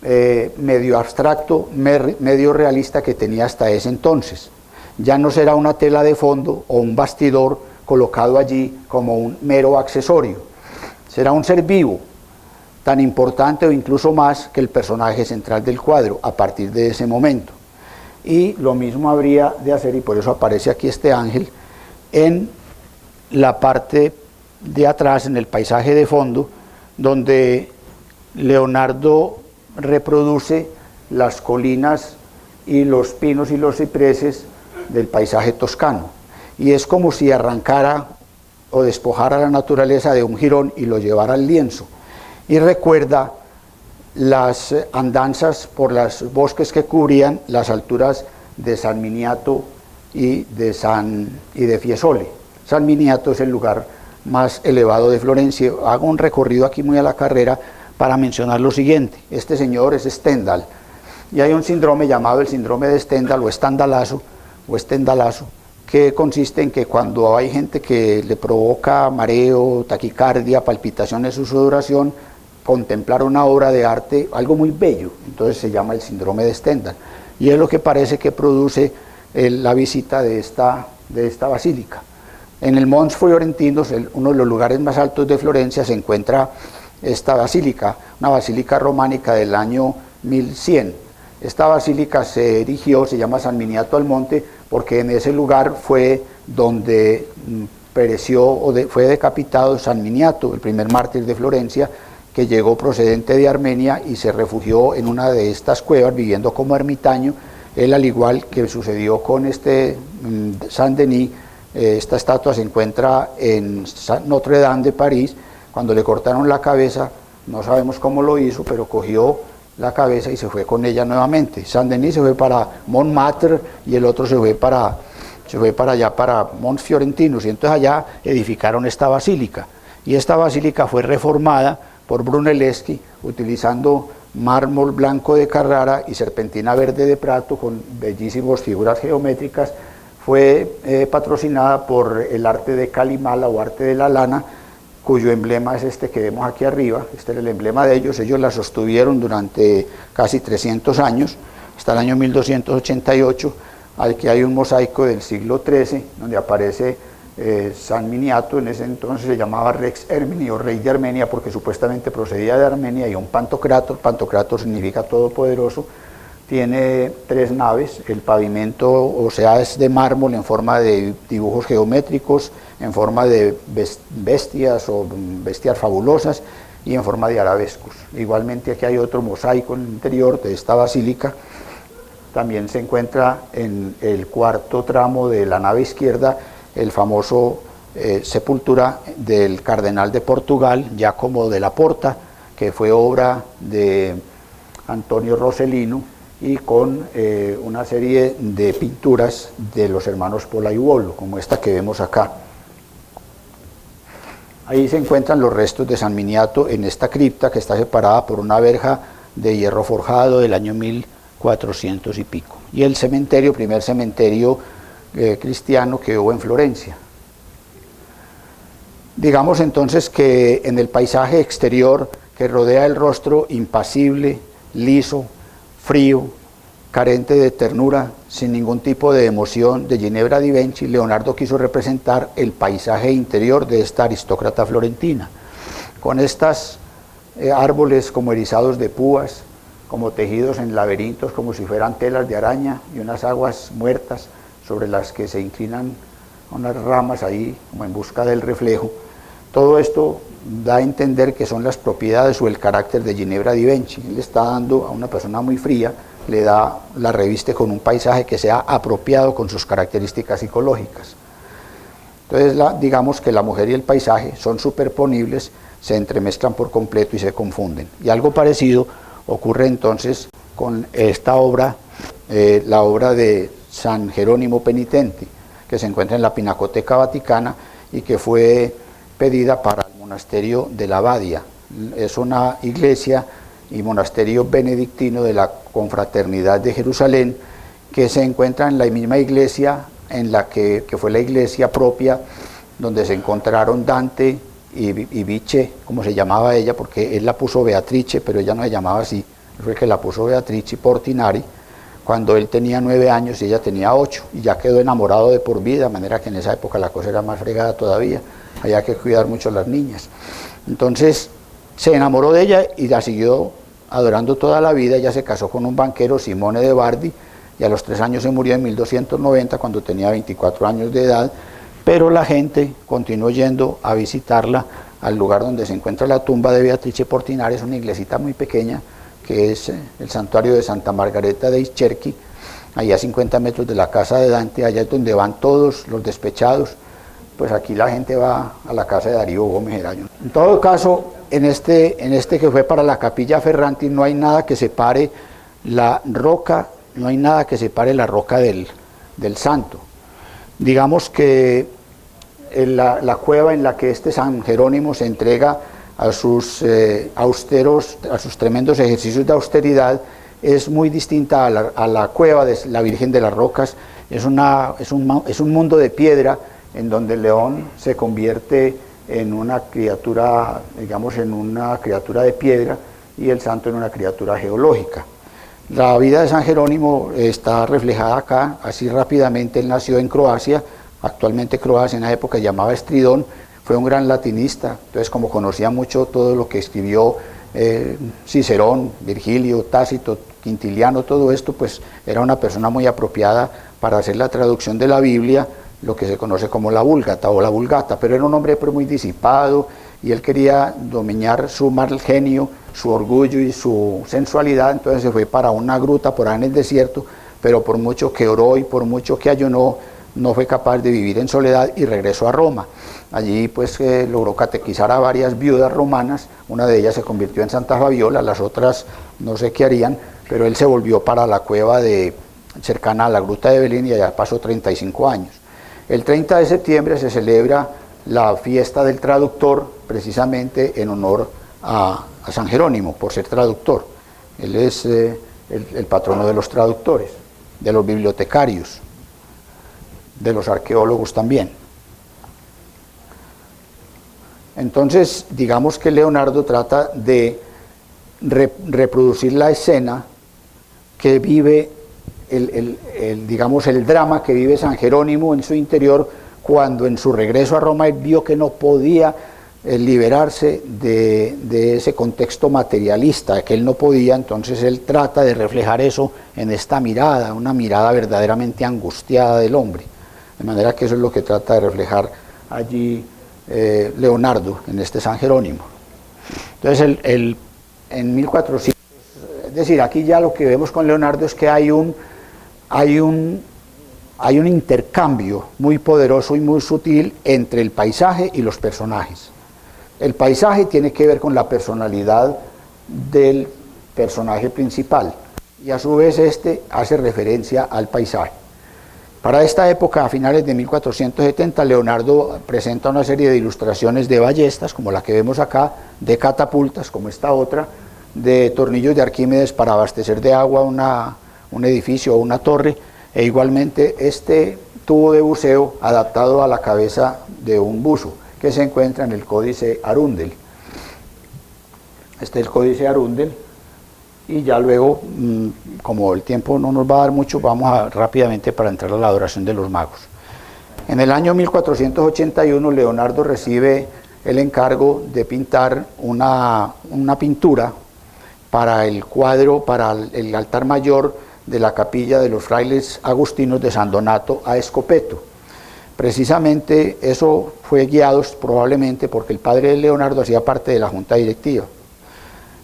medio abstracto, medio realista que tenía hasta ese entonces. Ya no será una tela de fondo o un bastidor colocado allí como un mero accesorio. Será un ser vivo, tan importante o incluso más que el personaje central del cuadro a partir de ese momento. Y lo mismo habría de hacer, y por eso aparece aquí este ángel, en la parte de atrás, en el paisaje de fondo, donde Leonardo reproduce las colinas y los pinos y los cipreses del paisaje toscano. Y es como si arrancara o despojara la naturaleza de un jirón y lo llevara al lienzo. Y recuerda las andanzas por los bosques que cubrían las alturas de San Miniato y de Fiesole. San Miniato es el lugar más elevado de Florencia. Hago un recorrido aquí muy a la carrera para mencionar lo siguiente. Este señor es Stendhal, y hay un síndrome llamado el síndrome de Stendhal o Stendhalazo, que consiste en que cuando hay gente que le provoca mareo, taquicardia, palpitaciones de sudoración, contemplar una obra de arte, algo muy bello, entonces se llama el síndrome de Stendhal, y es lo que parece que produce la visita de esta basílica. En el Mons Fiorentinos, uno de los lugares más altos de Florencia, se encuentra esta basílica, una basílica románica del año 1100. Esta basílica se erigió, se llama San Miniato al Monte, porque en ese lugar fue donde pereció fue decapitado San Miniato, el primer mártir de Florencia, que llegó procedente de Armenia y se refugió en una de estas cuevas viviendo como ermitaño. Él, al igual que sucedió con Saint-Denis, esta estatua se encuentra en Notre Dame de París. Cuando le cortaron la cabeza, no sabemos cómo lo hizo, pero cogió la cabeza y se fue con ella nuevamente. Saint-Denis se fue para Montmartre y el otro se fue para allá, para Mons Fiorentinos, y entonces allá edificaron esta basílica. Y esta basílica fue reformada por Brunelleschi, utilizando mármol blanco de Carrara y serpentina verde de Prato con bellísimas figuras geométricas. Fue patrocinada por el arte de Calimala o arte de la lana, cuyo emblema es este que vemos aquí arriba. Este es el emblema de ellos. Ellos la sostuvieron durante casi 300 años, hasta el año 1288. Aquí hay un mosaico del siglo XIII, donde aparece San Miniato. En ese entonces se llamaba Rex Hermini, o rey de Armenia, porque supuestamente procedía de Armenia, y un pantocrator. Pantocrator significa todopoderoso. Tiene 3 naves, el pavimento, o sea, es de mármol en forma de dibujos geométricos, en forma de bestias o bestias fabulosas, y en forma de arabescos. Igualmente aquí hay otro mosaico en el interior de esta basílica. También se encuentra en el cuarto tramo de la nave izquierda el famoso sepultura del cardenal de Portugal, Giacomo de la Porta, que fue obra de Antonio Rossellino, y con una serie de pinturas de los hermanos Pollaiuolo, como esta que vemos acá. Ahí se encuentran los restos de San Miniato en esta cripta, que está separada por una verja de hierro forjado del año 1400 y pico. Y el cementerio, primer cementerio cristiano que hubo en Florencia. Digamos entonces que en el paisaje exterior que rodea el rostro impasible, liso, frío, carente de ternura, sin ningún tipo de emoción de Ginebra di Benci, Leonardo quiso representar el paisaje interior de esta aristócrata florentina, con estas árboles como erizados de púas, como tejidos en laberintos, como si fueran telas de araña, y unas aguas muertas sobre las que se inclinan unas ramas ahí, como en busca del reflejo. Todo esto da a entender que son las propiedades o el carácter de Ginebra di Benci. Él le está dando a una persona muy fría, le da, la reviste con un paisaje que sea apropiado con sus características psicológicas. Entonces digamos que la mujer y el paisaje son superponibles, se entremezclan por completo y se confunden. Y algo parecido ocurre entonces con esta obra, la obra de San Jerónimo Penitente, que se encuentra en la Pinacoteca Vaticana y que fue pedida para el monasterio de la Badia. Es una iglesia y monasterio benedictino de la Confraternidad de Jerusalén, que se encuentra en la misma iglesia en la que fue la iglesia propia donde se encontraron Dante y Bice, como se llamaba ella, porque él la puso Beatrice, pero ella no se llamaba así, fue el que la puso Beatrice Portinari, cuando él tenía 9 años y ella tenía 8, y ya quedó enamorado de por vida, de manera que en esa época la cosa era más fregada todavía, había que cuidar mucho a las niñas. Entonces se enamoró de ella y la siguió adorando toda la vida. Ella se casó con un banquero, Simone de Bardi, y a los 3 años se murió en 1290, cuando tenía 24 años de edad, pero la gente continuó yendo a visitarla al lugar donde se encuentra la tumba de Beatrice Portinari. Es una iglesita muy pequeña, que es el santuario de Santa Margareta de Ischerchi, allá a 50 metros de la casa de Dante, allá es donde van todos los despechados. Pues aquí la gente va a la casa de Darío Gómez Eraño. En todo caso, en este que fue para la Capilla Ferranti, no hay nada que separe la roca, no hay nada que separe la roca del santo. Digamos que la cueva en la que este San Jerónimo se entrega a sus austeros, a sus tremendos ejercicios de austeridad, es muy distinta a la cueva de la Virgen de las Rocas. Es un mundo de piedra en donde el león se convierte en una criatura, digamos, en una criatura de piedra, y el santo en una criatura geológica. La vida de San Jerónimo está reflejada acá, así rápidamente. Él nació en Croacia, actualmente Croacia, en la época se llamaba Estridón. Fue un gran latinista, entonces como conocía mucho todo lo que escribió Cicerón, Virgilio, Tácito, Quintiliano, todo esto, pues era una persona muy apropiada para hacer la traducción de la Biblia, lo que se conoce como la Vulgata o la Vulgata, pero era un hombre muy disipado, y él quería dominar su mal genio, su orgullo y su sensualidad. Entonces se fue para una gruta por ahí en el desierto, pero por mucho que oró y por mucho que ayunó, no fue capaz de vivir en soledad y regresó a Roma. Allí pues logró catequizar a varias viudas romanas, una de ellas se convirtió en Santa Fabiola, las otras no sé qué harían, pero él se volvió para la cueva cercana a la gruta de Belén, y allá pasó 35 años. El 30 de septiembre se celebra la fiesta del traductor, precisamente en honor a San Jerónimo, por ser traductor. Él es el patrono de los traductores, de los bibliotecarios, de los arqueólogos también. Entonces, digamos que Leonardo trata de reproducir la escena que vive, digamos, el drama que vive San Jerónimo en su interior, cuando en su regreso a Roma él vio que no podía liberarse de ese contexto materialista, que él no podía. Entonces él trata de reflejar eso en esta mirada, una mirada verdaderamente angustiada del hombre, de manera que eso es lo que trata de reflejar allí Leonardo en este San Jerónimo. Entonces en 1400, es decir, aquí ya lo que vemos con Leonardo es que hay un intercambio muy poderoso y muy sutil entre el paisaje y los personajes. El paisaje tiene que ver con la personalidad del personaje principal, y a su vez este hace referencia al paisaje. Para esta época, a finales de 1470, Leonardo presenta una serie de ilustraciones de ballestas, como la que vemos acá, de catapultas, como esta otra, de tornillos de Arquímedes para abastecer de agua un edificio o una torre, e igualmente este tubo de buceo adaptado a la cabeza de un buzo, que se encuentra en el Códice Arundel. Este es el Códice Arundel, y ya luego, como el tiempo no nos va a dar mucho, vamos rápidamente para entrar a la adoración de los magos. En el año 1481 Leonardo recibe el encargo de pintar una pintura para el cuadro, para el altar mayor de la capilla de los frailes agustinos de San Donato a Escopeto. Precisamente eso fue guiado probablemente porque el padre de Leonardo hacía parte de la junta directiva.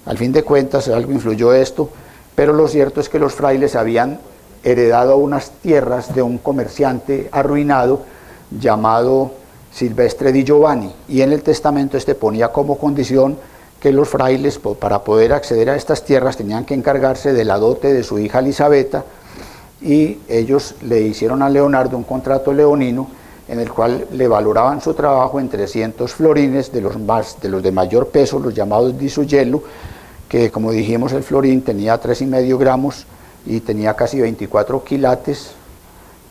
Al fin de cuentas algo influyó esto, pero lo cierto es que los frailes habían heredado unas tierras de un comerciante arruinado llamado Silvestre di Giovanni, y en el testamento ponía como condición que los frailes, para poder acceder a estas tierras, tenían que encargarse de la dote de su hija Elisabetta, y ellos le hicieron a Leonardo un contrato leonino en el cual le valoraban su trabajo en 300 florines de los de mayor peso, los llamados di Suggello, que como dijimos el florín tenía 3,5 gramos y tenía casi 24 quilates,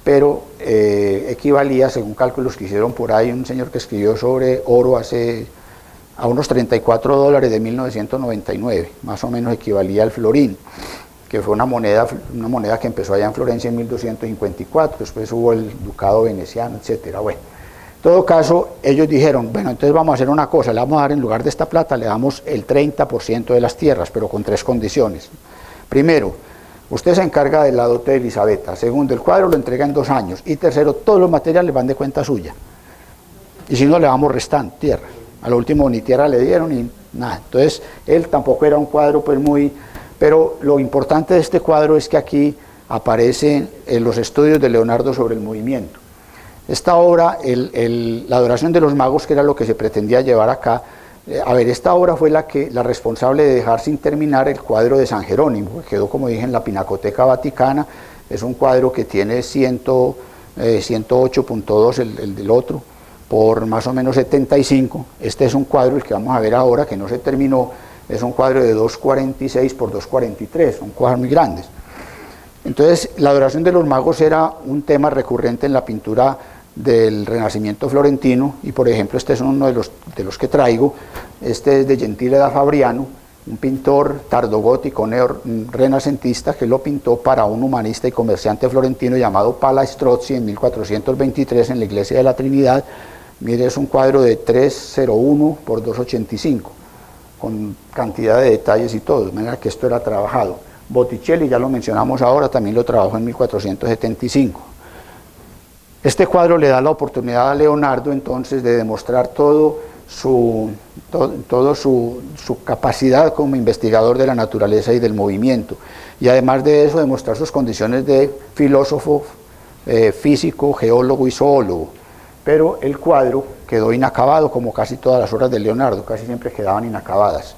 pero equivalía, según cálculos que hicieron por ahí un señor que escribió sobre oro a unos $34 de 1999, más o menos equivalía al florín, que fue una moneda que empezó allá en Florencia en 1254, después hubo el ducado veneciano, etcétera. Bueno, en todo caso, ellos dijeron, bueno, entonces vamos a hacer una cosa, le vamos a dar en lugar de esta plata, le damos el 30% de las tierras, pero con 3 condiciones. Primero, usted se encarga de la dote de Elisabetta. Segundo, el cuadro lo entrega en 2 años. Y tercero, todos los materiales van de cuenta suya. Y si no, le vamos restando tierra. A lo último ni tierra le dieron ni nada. Entonces, él tampoco era un cuadro pues muy... Pero lo importante de este cuadro es que aquí aparecen los estudios de Leonardo sobre el movimiento. Esta obra, la adoración de los magos, que era lo que se pretendía llevar acá, esta obra fue la responsable de dejar sin terminar el cuadro de San Jerónimo, que quedó, como dije, en la Pinacoteca Vaticana. Es un cuadro que tiene 108.2 el del otro, por más o menos 75. Este es un cuadro, el que vamos a ver ahora, que no se terminó, es un cuadro de 2,46 por 2,43, son cuadros muy grandes. Entonces, la adoración de los magos era un tema recurrente en la pintura del Renacimiento florentino, y por ejemplo este es uno de los que traigo. Este es de Gentile da Fabriano, un pintor tardogótico renacentista que lo pintó para un humanista y comerciante florentino llamado Palla Strozzi en 1423 en la iglesia de la Trinidad. Mire, es un cuadro de 3,01 por 2,85 con cantidad de detalles y todo, de manera que esto era trabajado. Botticelli, ya lo mencionamos ahora, también lo trabajó en 1475. Este cuadro le da la oportunidad a Leonardo entonces de demostrar su capacidad como investigador de la naturaleza y del movimiento, y además de eso demostrar sus condiciones de filósofo, físico, geólogo y zoólogo. Pero el cuadro quedó inacabado, como casi todas las obras de Leonardo, casi siempre quedaban inacabadas.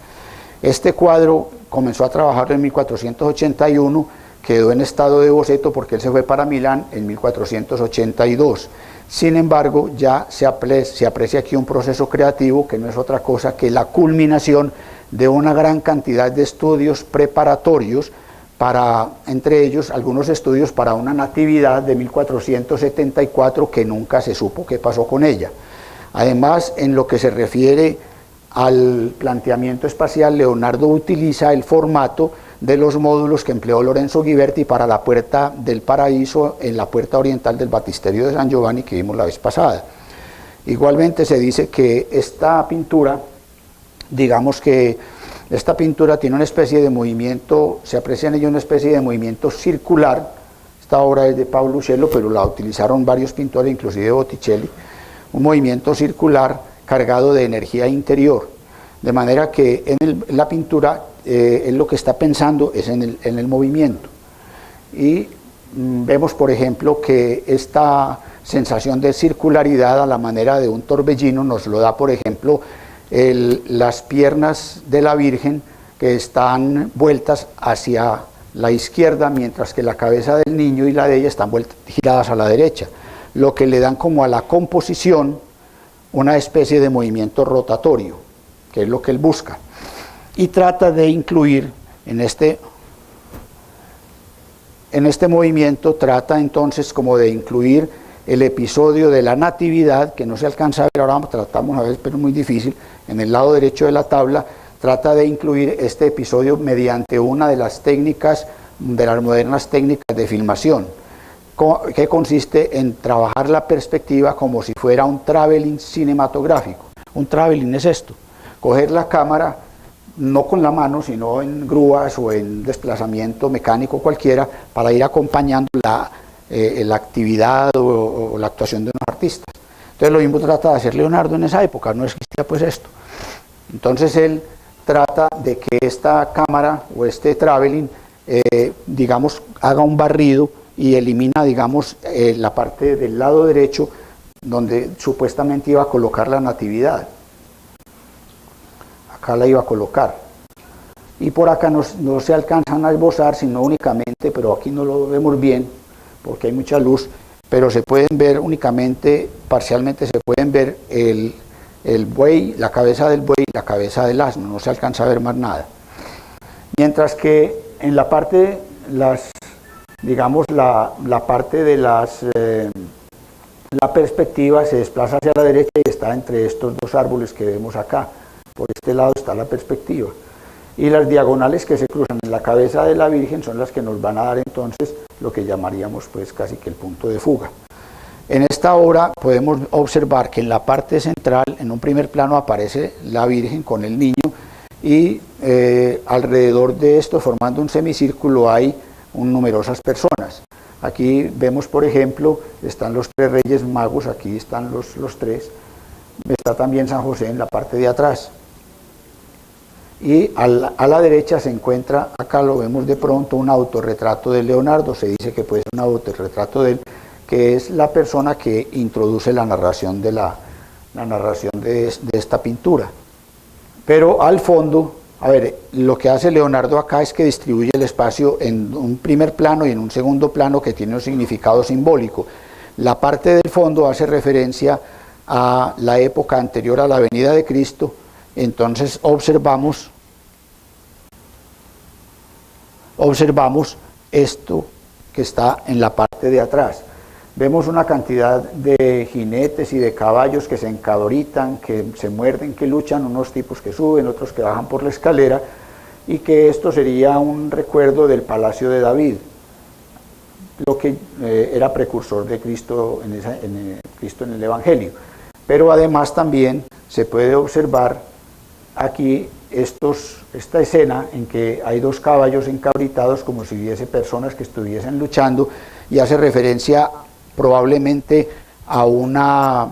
Este cuadro comenzó a trabajar en 1481, quedó en estado de boceto porque él se fue para Milán en 1482. Sin embargo, ya se aprecia aquí un proceso creativo que no es otra cosa que la culminación de una gran cantidad de estudios preparatorios, entre ellos algunos estudios para una natividad de 1474 que nunca se supo qué pasó con ella. Además, en lo que se refiere al planteamiento espacial, Leonardo utiliza el formato de los módulos que empleó Lorenzo Ghiberti para la Puerta del Paraíso en la puerta oriental del Baptisterio de San Giovanni que vimos la vez pasada. Igualmente se dice que esta pintura, digamos que esta pintura tiene una especie de movimiento, se aprecia en ella una especie de movimiento circular. Esta obra es de Paolo Uccello, pero la utilizaron varios pintores, inclusive Botticelli, un movimiento circular cargado de energía interior, de manera que en la pintura él lo que está pensando es en el movimiento. Y vemos, por ejemplo, que esta sensación de circularidad a la manera de un torbellino nos lo da, por ejemplo, las piernas de la Virgen, que están vueltas hacia la izquierda, mientras que la cabeza del niño y la de ella están giradas a la derecha, lo que le dan como a la composición una especie de movimiento rotatorio, que es lo que él busca. Y trata de incluir en este movimiento, trata entonces como de incluir el episodio de la natividad, que no se alcanza a ver, ahora tratamos a ver, pero es muy difícil, en el lado derecho de la tabla, trata de incluir este episodio mediante una de las técnicas, de las modernas técnicas de filmación, que consiste en trabajar la perspectiva como si fuera un traveling cinematográfico. Un traveling es esto, coger la cámara, no con la mano, sino en grúas o en desplazamiento mecánico cualquiera, para ir acompañando la actividad o la actuación de unos artistas. Entonces lo mismo trata de hacer Leonardo en esa época, no existía pues esto. Entonces él trata de que esta cámara o este traveling, digamos, haga un barrido y elimina, digamos, la parte del lado derecho donde supuestamente iba a colocar la natividad. Acá la iba a colocar. Y por acá no se alcanzan a esbozar, sino únicamente, pero aquí no lo vemos bien, porque hay mucha luz, pero se pueden ver únicamente, parcialmente se pueden ver el buey, la cabeza del buey y la cabeza del asno, no se alcanza a ver más nada. Mientras que en la parte, digamos, la parte de la perspectiva se desplaza hacia la derecha y está entre estos dos árboles que vemos acá. Por este lado está la perspectiva. Y las diagonales que se cruzan en la cabeza de la Virgen son las que nos van a dar entonces lo que llamaríamos pues casi que el punto de fuga. En esta obra podemos observar que en la parte central, en un primer plano, aparece la Virgen con el niño y alrededor de esto, formando un semicírculo, hay numerosas personas. Aquí vemos, por ejemplo, están los tres Reyes Magos, aquí están los tres, está también San José en la parte de atrás. Y a la derecha se encuentra, acá lo vemos de pronto, un autorretrato de Leonardo, se dice que puede ser un autorretrato de él, que es la persona que introduce la narración de esta pintura. Pero al fondo, a ver, lo que hace Leonardo acá es que distribuye el espacio en un primer plano y en un segundo plano que tiene un significado simbólico. La parte del fondo hace referencia a la época anterior a la venida de Cristo. Entonces observamos esto que está en la parte de atrás. Vemos una cantidad de jinetes y de caballos que se encaboritan, que se muerden, que luchan, unos tipos que suben, otros que bajan por la escalera, y que esto sería un recuerdo del palacio de David, lo que era precursor de Cristo Cristo en el Evangelio. Pero además también se puede observar aquí esta escena en que hay dos caballos encabritados como si hubiese personas que estuviesen luchando, y hace referencia probablemente a una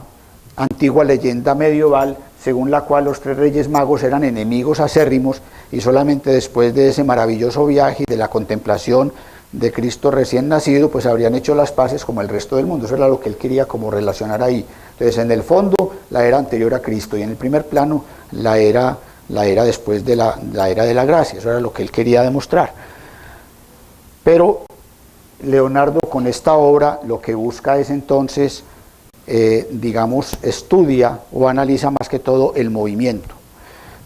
antigua leyenda medieval según la cual los tres Reyes Magos eran enemigos acérrimos y solamente después de ese maravilloso viaje y de la contemplación de Cristo recién nacido pues habrían hecho las paces como el resto del mundo. Eso era lo que él quería como relacionar ahí. Entonces en el fondo la era anterior a Cristo y en el primer plano la era después de la era de la gracia. Eso era lo que él quería demostrar. Pero Leonardo con esta obra lo que busca es entonces, digamos, estudia o analiza más que todo el movimiento.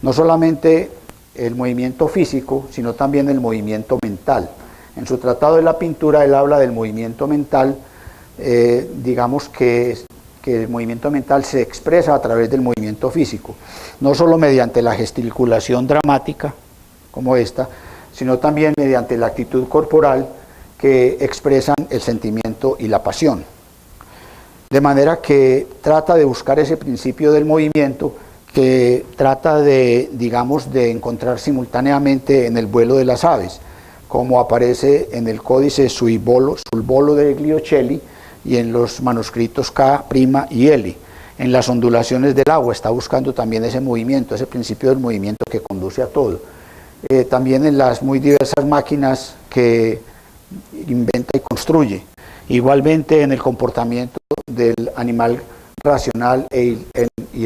No solamente el movimiento físico, sino también el movimiento mental. En su tratado de la pintura él habla del movimiento mental, digamos que el movimiento mental se expresa a través del movimiento físico, no solo mediante la gesticulación dramática como esta, sino también mediante la actitud corporal que expresan el sentimiento y la pasión. De manera que trata de buscar ese principio del movimiento que trata de, digamos, de encontrar simultáneamente en el vuelo de las aves, como aparece en el códice sul volo de Gliocelli y en los manuscritos K' y L. En las ondulaciones del agua está buscando también ese movimiento, ese principio del movimiento que conduce a todo. También en las muy diversas máquinas que inventa y construye. Igualmente en el comportamiento del animal racional y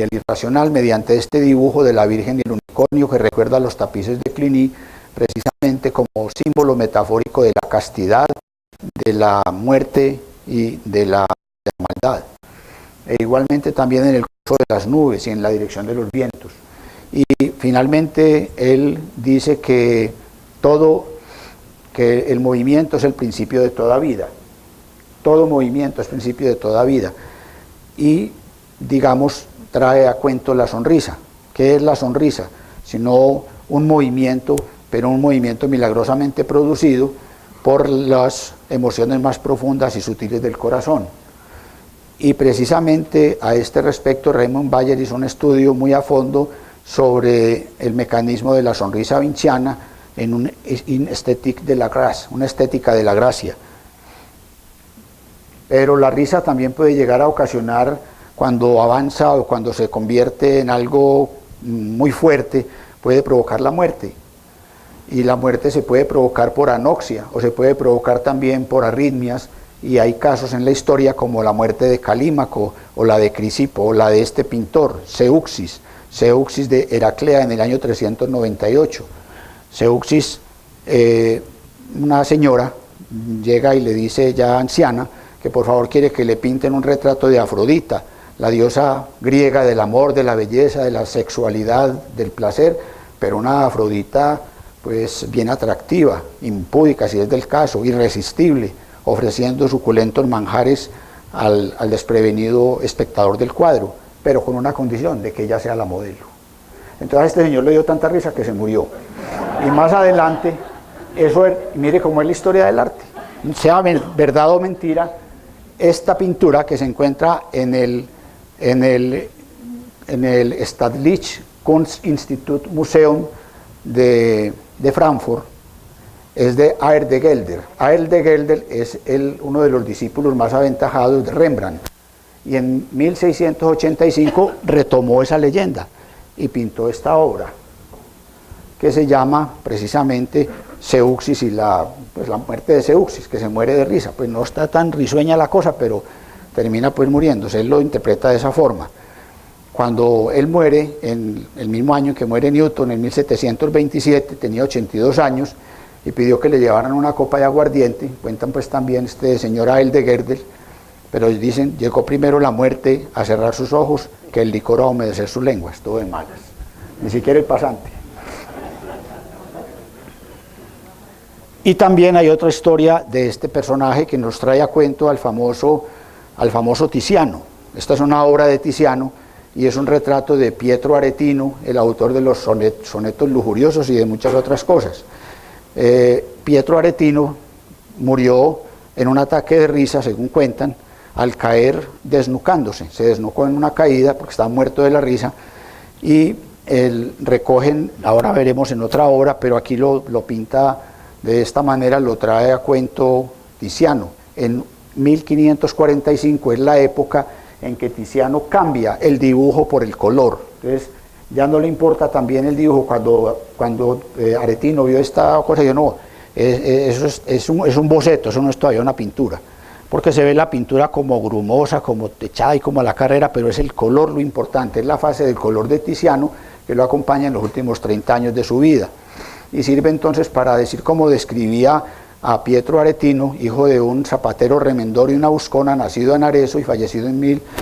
el irracional mediante este dibujo de la Virgen y el unicornio que recuerda a los tapices de Cluny, precisamente como símbolo metafórico de la castidad, de la muerte y de la maldad. E igualmente también en el curso de las nubes y en la dirección de los vientos. Y finalmente él dice que el movimiento es el principio de toda vida. Todo movimiento es principio de toda vida. Y, digamos, trae a cuento la sonrisa. ¿Qué es la sonrisa? Sino un movimiento, pero un movimiento milagrosamente producido por las emociones más profundas y sutiles del corazón. Y precisamente a este respecto Raymond Bayer hizo un estudio muy a fondo sobre el mecanismo de la sonrisa vinciana en un esthétique de la gracia, una estética de la gracia. Pero la risa también puede llegar a ocasionar, cuando avanza o cuando se convierte en algo muy fuerte, puede provocar la muerte. Y la muerte se puede provocar por anoxia o se puede provocar también por arritmias, y hay casos en la historia como la muerte de Calímaco o la de Crisipo o la de este pintor, Zeuxis de Heraclea en el año 398. Zeuxis, una señora llega y le dice, ya anciana, que por favor quiere que le pinten un retrato de Afrodita, la diosa griega del amor, de la belleza, de la sexualidad, del placer, pero una Afrodita pues bien atractiva, impúdica si es del caso, irresistible, ofreciendo suculentos manjares al desprevenido espectador del cuadro, pero con una condición, de que ella sea la modelo. Entonces a este señor le dio tanta risa que se murió. Y más adelante, mire cómo es la historia del arte, sea verdad o mentira, esta pintura que se encuentra en el Staatliche Kunstinstitut-Museum de Frankfurt, es de Aert de Gelder. Aert de Gelder es uno de los discípulos más aventajados de Rembrandt, y en 1685 retomó esa leyenda y pintó esta obra, que se llama precisamente Zeuxis y la muerte de Zeuxis, que se muere de risa. Pues no está tan risueña la cosa, pero termina pues muriéndose. Él lo interpreta de esa forma. Cuando él muere, en el mismo año que muere Newton, en 1727, tenía 82 años, y pidió que le llevaran una copa de aguardiente. Cuentan pues también este señor Aelt de Gelder, pero dicen, llegó primero la muerte a cerrar sus ojos que el licor a humedecer su lengua. Estuvo de malas, ni siquiera el pasante. Y también hay otra historia de este personaje que nos trae a cuento al famoso Tiziano. Esta es una obra de Tiziano y es un retrato de Pietro Aretino, el autor de los sonetos lujuriosos y de muchas otras cosas. Pietro Aretino murió en un ataque de risa, según cuentan, al caer desnucándose. Se desnucó en una caída porque estaba muerto de la risa, y recogen, ahora veremos en otra obra, pero aquí lo pinta de esta manera, lo trae a cuento Tiziano. En 1545 es la época en que Tiziano cambia el dibujo por el color. Entonces ya no le importa también el dibujo. Cuando Aretino vio esta cosa, yo no, eso es un boceto, eso no es todavía una pintura, porque se ve la pintura como grumosa, como techada y como a la carrera, pero es el color lo importante, es la fase del color de Tiziano que lo acompaña en los últimos 30 años de su vida. Y sirve entonces para decir cómo describía a Pietro Aretino, hijo de un zapatero remendor y una buscona, nacido en Arezzo y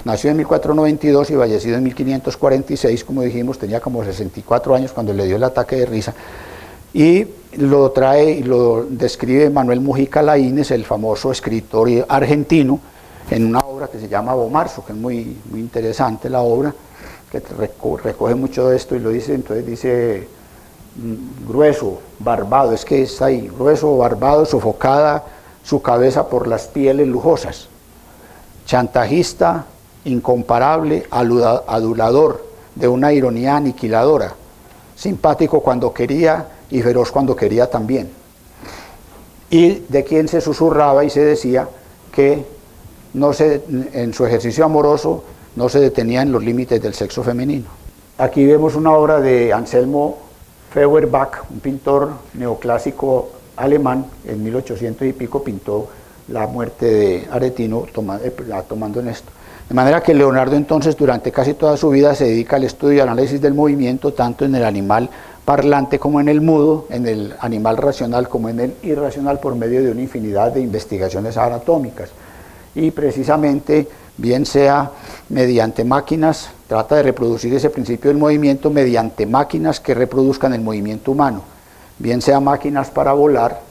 nació en 1492 y fallecido en 1546, como dijimos, tenía como 64 años cuando le dio el ataque de risa. Y lo trae y lo describe Manuel Mujica Laínez, el famoso escritor argentino, en una obra que se llama Bomarzo, que es muy interesante la obra, que recoge mucho de esto y lo dice. Entonces dice: grueso, barbado, es que está ahí, grueso, barbado, sofocada su cabeza por las pieles lujosas, chantajista, incomparable, adulador, de una ironía aniquiladora, simpático cuando quería y feroz cuando quería también, y de quien se susurraba y se decía que en su ejercicio amoroso no se detenía en los límites del sexo femenino. Aquí vemos una obra de Anselmo Feuerbach, un pintor neoclásico alemán. En 1800 y pico pintó la muerte de Aretino, tomando en esto. De manera que Leonardo entonces durante casi toda su vida se dedica al estudio y análisis del movimiento, tanto en el animal parlante como en el mudo, en el animal racional como en el irracional, por medio de una infinidad de investigaciones anatómicas. Y precisamente, bien sea mediante máquinas, trata de reproducir ese principio del movimiento mediante máquinas que reproduzcan el movimiento humano, bien sea máquinas para volar,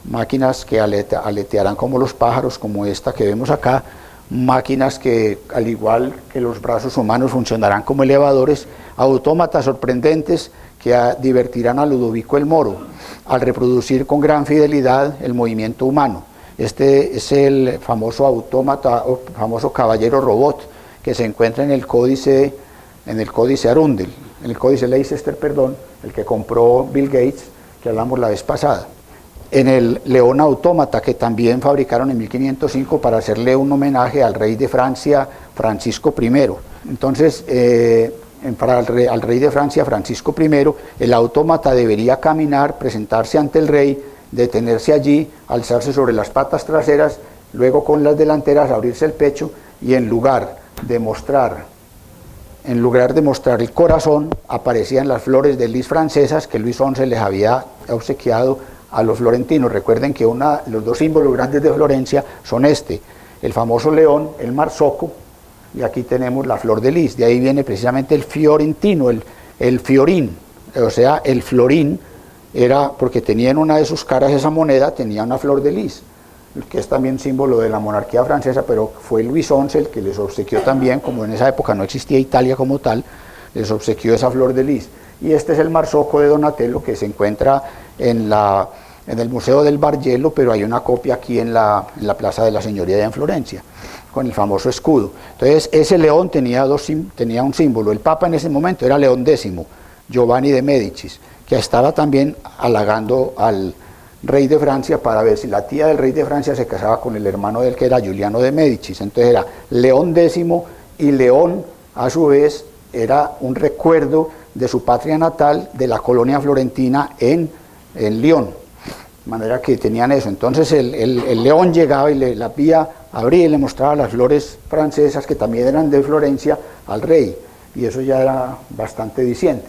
máquinas que aletearán como los pájaros, como esta que vemos acá, máquinas que, al igual que los brazos humanos, funcionarán como elevadores, autómatas sorprendentes que divertirán a Ludovico el Moro al reproducir con gran fidelidad el movimiento humano. Este es el famoso autómata, o famoso caballero robot, que se encuentra en el códice Arundel, en el códice Leicester, perdón, el que compró Bill Gates, que hablamos la vez pasada. en el león autómata que también fabricaron en 1505 para hacerle un homenaje al rey de Francia, Francisco I. Entonces, al rey de Francia, Francisco I, el autómata debería caminar, presentarse ante el rey, detenerse allí, alzarse sobre las patas traseras, luego con las delanteras abrirse el pecho y en lugar de mostrar el corazón, aparecían las flores de lis francesas que Luis XI les había obsequiado a los florentinos. Recuerden que los dos símbolos grandes de Florencia son el famoso león, el marsoco, y aquí tenemos la flor de lis. De ahí viene precisamente el fiorentino, el fiorín, o sea, el florín era porque tenía en una de sus caras esa moneda, tenía una flor de lis, que es también símbolo de la monarquía francesa, pero fue Luis XI el que les obsequió también, como en esa época no existía Italia como tal, les obsequió esa flor de lis. Y este es el marsoco de Donatello que se encuentra en el Museo del Bargello, pero hay una copia aquí en la Plaza de la Signoria en Florencia, con el famoso escudo. Entonces ese león tenía un símbolo. El Papa en ese momento era León X, Giovanni de Médicis, que estaba también halagando al rey de Francia para ver si la tía del rey de Francia se casaba con el hermano del que era Giuliano de Médicis. Entonces era León X, y León a su vez era un recuerdo de su patria natal, de la colonia florentina en Lyon, de manera que tenían eso. Entonces el león llegaba y la vía abría y le mostraba las flores francesas que también eran de Florencia al rey, y eso ya era bastante diciente.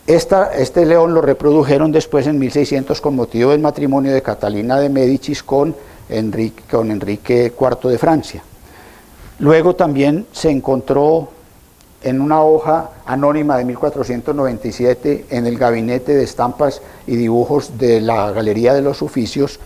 Este león lo reprodujeron después en 1600 con motivo del matrimonio de Catalina de Médicis con Enrique IV de Francia. Luego también se encontró en una hoja anónima de 1497 en el gabinete de estampas y dibujos de la Galería de los Oficios,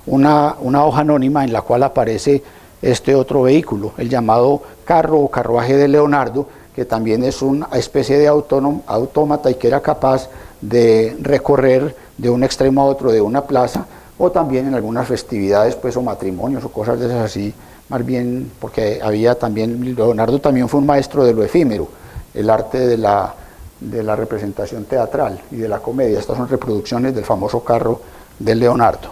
una hoja anónima en la cual aparece este otro vehículo, el llamado carro o carruaje de Leonardo, que también es una especie de autómata y que era capaz de recorrer de un extremo a otro de una plaza, o también en algunas festividades pues, o matrimonios o cosas de esas así, más bien porque Leonardo también fue un maestro de lo efímero, el arte de la representación teatral y de la comedia. Estas son reproducciones del famoso carro de Leonardo.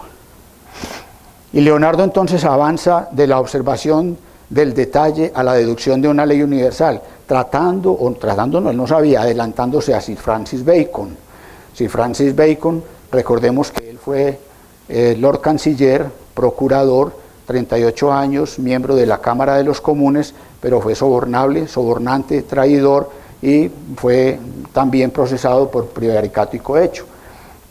Y Leonardo entonces avanza de la observación del detalle a la deducción de una ley universal, él no sabía, adelantándose a Sir Francis Bacon. Sir Francis Bacon, recordemos que él fue Lord Canciller, procurador, 38 años, miembro de la Cámara de los Comunes, pero fue sobornante, traidor, y fue también procesado por prevaricato y cohecho.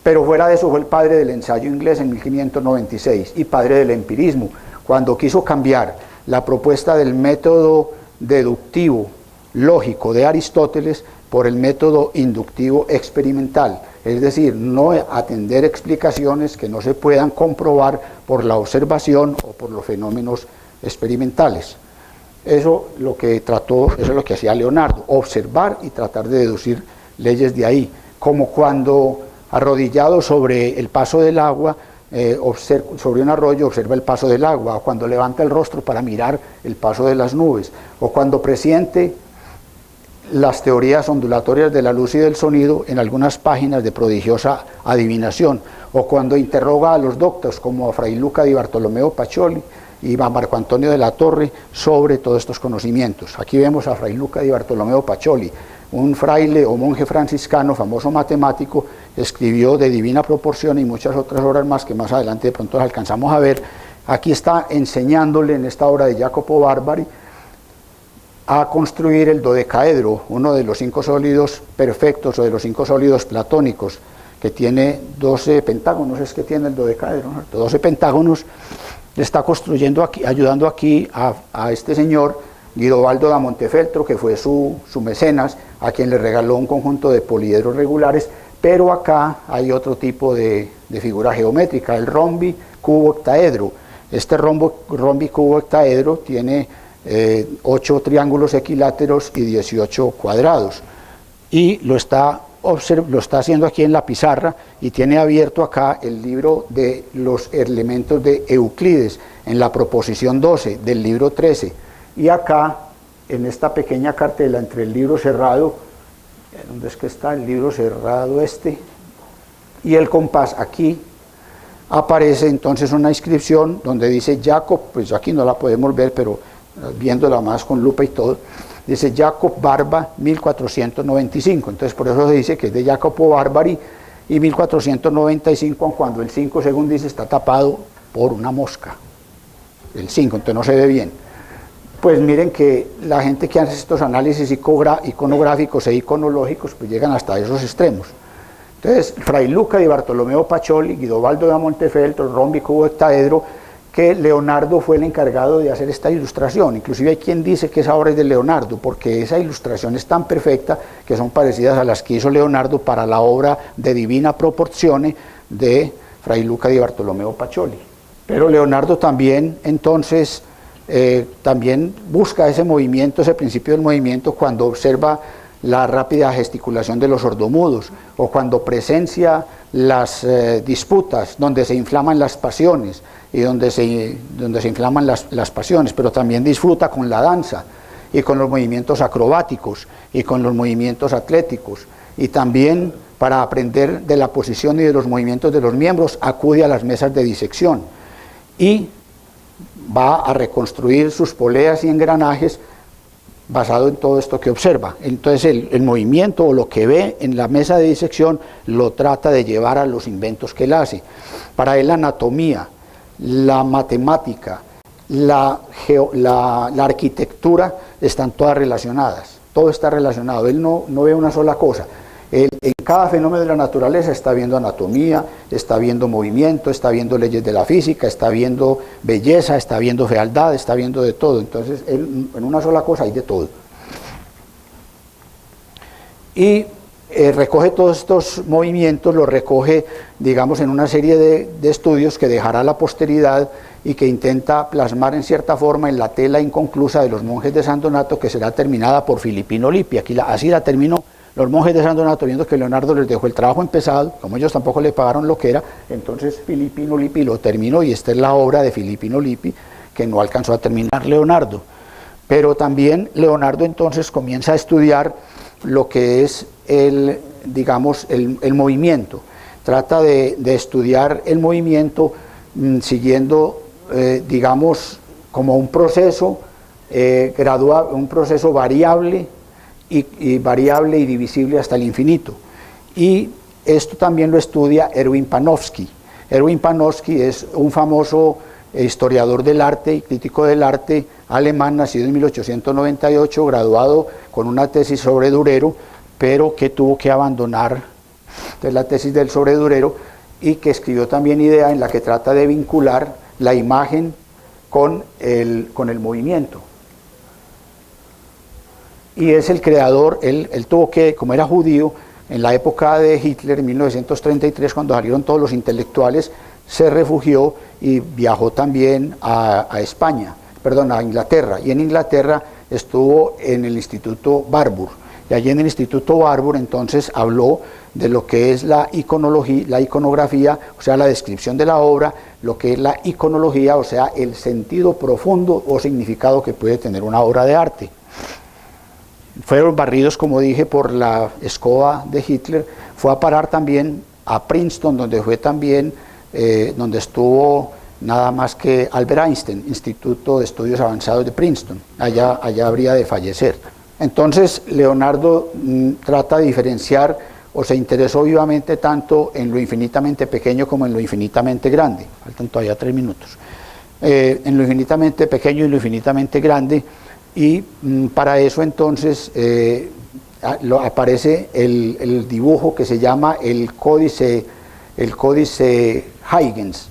Pero fuera de eso fue el padre del ensayo inglés en 1596 y padre del empirismo, cuando quiso cambiar la propuesta del método deductivo lógico de Aristóteles por el método inductivo experimental, es decir, no atender explicaciones que no se puedan comprobar por la observación o por los fenómenos experimentales. Eso es lo que hacía Leonardo, observar y tratar de deducir leyes de ahí, como cuando arrodillado sobre el paso del agua, sobre un arroyo observa el paso del agua, o cuando levanta el rostro para mirar el paso de las nubes, o cuando presiente las teorías ondulatorias de la luz y del sonido en algunas páginas de prodigiosa adivinación, o cuando interroga a los doctos como a Fray Luca di Bartolomeo Pacioli y a Marco Antonio de la Torre sobre todos estos conocimientos. Aquí vemos a Fray Luca di Bartolomeo Pacioli, un fraile o monje franciscano, famoso matemático, escribió De Divina Proporción y muchas otras obras más que más adelante de pronto las alcanzamos a ver. Aquí está enseñándole en esta obra de Jacopo Barbari a construir el dodecaedro, uno de los 5 sólidos perfectos o de los 5 sólidos platónicos, que tiene 12 pentágonos, es que tiene el dodecaedro, ¿no? 12 pentágonos. Le está construyendo aquí, ayudando aquí a este señor Guidobaldo da Montefeltro, que fue su mecenas, a quien le regaló un conjunto de poliedros regulares, pero acá hay otro tipo de figura geométrica, el rombi cubo octaedro. Este rombi cubo octaedro tiene 8 triángulos equiláteros y 18 cuadrados, y lo está haciendo aquí en la pizarra, y tiene abierto acá el libro de los elementos de Euclides, en la proposición 12 del libro 13, y acá en esta pequeña cartela entre el libro cerrado, ¿dónde es que está el libro cerrado y el compás? Aquí aparece entonces una inscripción donde dice Jacob, pues aquí no la podemos ver, pero viéndola más con lupa y todo, dice Jacob Barba 1495, entonces por eso se dice que es de Jacopo Barbari, y 1495 cuando el 5 según dice está tapado por una mosca, el 5, entonces no se ve bien. Pues miren que la gente que hace estos análisis iconográficos e iconológicos pues llegan hasta esos extremos. Entonces, Fray Luca di Bartolomeo Pacioli, Guidobaldo da Montefeltro, Rombico Octaedro, que Leonardo fue el encargado de hacer esta ilustración. Inclusive hay quien dice que esa obra es de Leonardo, porque esa ilustración es tan perfecta que son parecidas a las que hizo Leonardo para la obra de Divina Proporzione de Fray Luca di Bartolomeo Pacioli. Pero Leonardo también, entonces, también busca ese movimiento, ese principio del movimiento cuando observa la rápida gesticulación de los sordomudos o cuando presencia las disputas donde se inflaman las pasiones y donde se inflaman las pasiones, pero también disfruta con la danza y con los movimientos acrobáticos y con los movimientos atléticos, y también para aprender de la posición y de los movimientos de los miembros acude a las mesas de disección y va a reconstruir sus poleas y engranajes basado en todo esto que observa. Entonces el movimiento o lo que ve en la mesa de disección lo trata de llevar a los inventos que él hace. Para él la anatomía, la matemática, la arquitectura están todas relacionadas, todo está relacionado. Él no ve una sola cosa. Él, en cada fenómeno de la naturaleza está viendo anatomía, está viendo movimiento, está viendo leyes de la física, está viendo belleza, está viendo fealdad, está viendo de todo. Entonces, él, en una sola cosa hay de todo. Y recoge todos estos movimientos, los recoge, digamos, en una serie de estudios que dejará a la posteridad y que intenta plasmar en cierta forma en la tela inconclusa de los monjes de San Donato, que será terminada por Filippino Lippi. Así la terminó. Los monjes de San Donato, viendo que Leonardo les dejó el trabajo empezado, como ellos tampoco le pagaron lo que era, entonces Filippino Lippi lo terminó, y esta es la obra de Filippino Lippi, que no alcanzó a terminar Leonardo. Pero también Leonardo entonces comienza a estudiar lo que es el movimiento. Trata de estudiar el movimiento siguiendo, digamos, como un proceso gradual, un proceso variable, y variable y divisible hasta el infinito. Y esto también lo estudia Erwin Panofsky. Erwin Panofsky es un famoso historiador del arte y crítico del arte alemán, nacido en 1898, graduado con una tesis sobre Durero, pero que tuvo que abandonar la tesis sobre Durero, y que escribió también Idea, en la que trata de vincular la imagen con el movimiento. Y es el creador, él tuvo que, como era judío, en la época de Hitler, en 1933, cuando salieron todos los intelectuales, se refugió y viajó también a Inglaterra, y en Inglaterra estuvo en el Instituto Barbour, y allí en el Instituto Barbour entonces habló de lo que es la iconografía, o sea, la descripción de la obra, lo que es la iconología, o sea, el sentido profundo o significado que puede tener una obra de arte. Fueron barridos, como dije, por la escoba de Hitler. Fue a parar también a Princeton, donde fue también, donde estuvo nada más que Albert Einstein, Instituto de Estudios Avanzados de Princeton. Allá habría de fallecer. Entonces, Leonardo trata de diferenciar, o se interesó vivamente tanto en lo infinitamente pequeño como en lo infinitamente grande. Faltan todavía 3 minutos. En lo infinitamente pequeño y lo infinitamente grande. Y para eso entonces aparece el dibujo que se llama el códice Huygens.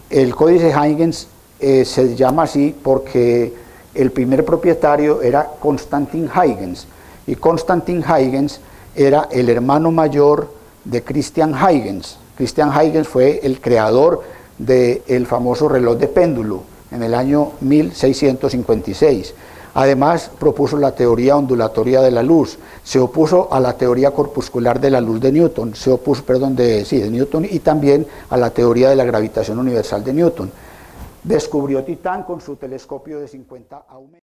El códice Huygens se llama así porque el primer propietario era Constantin Huygens, y Constantin Huygens era el hermano mayor de Christian Huygens. Christian Huygens fue el creador del famoso reloj de péndulo en el año 1656. Además, propuso la teoría ondulatoria de la luz, se opuso a la teoría corpuscular de la luz de Newton, de Newton, y también a la teoría de la gravitación universal de Newton. Descubrió Titán con su telescopio de 50 aumentos.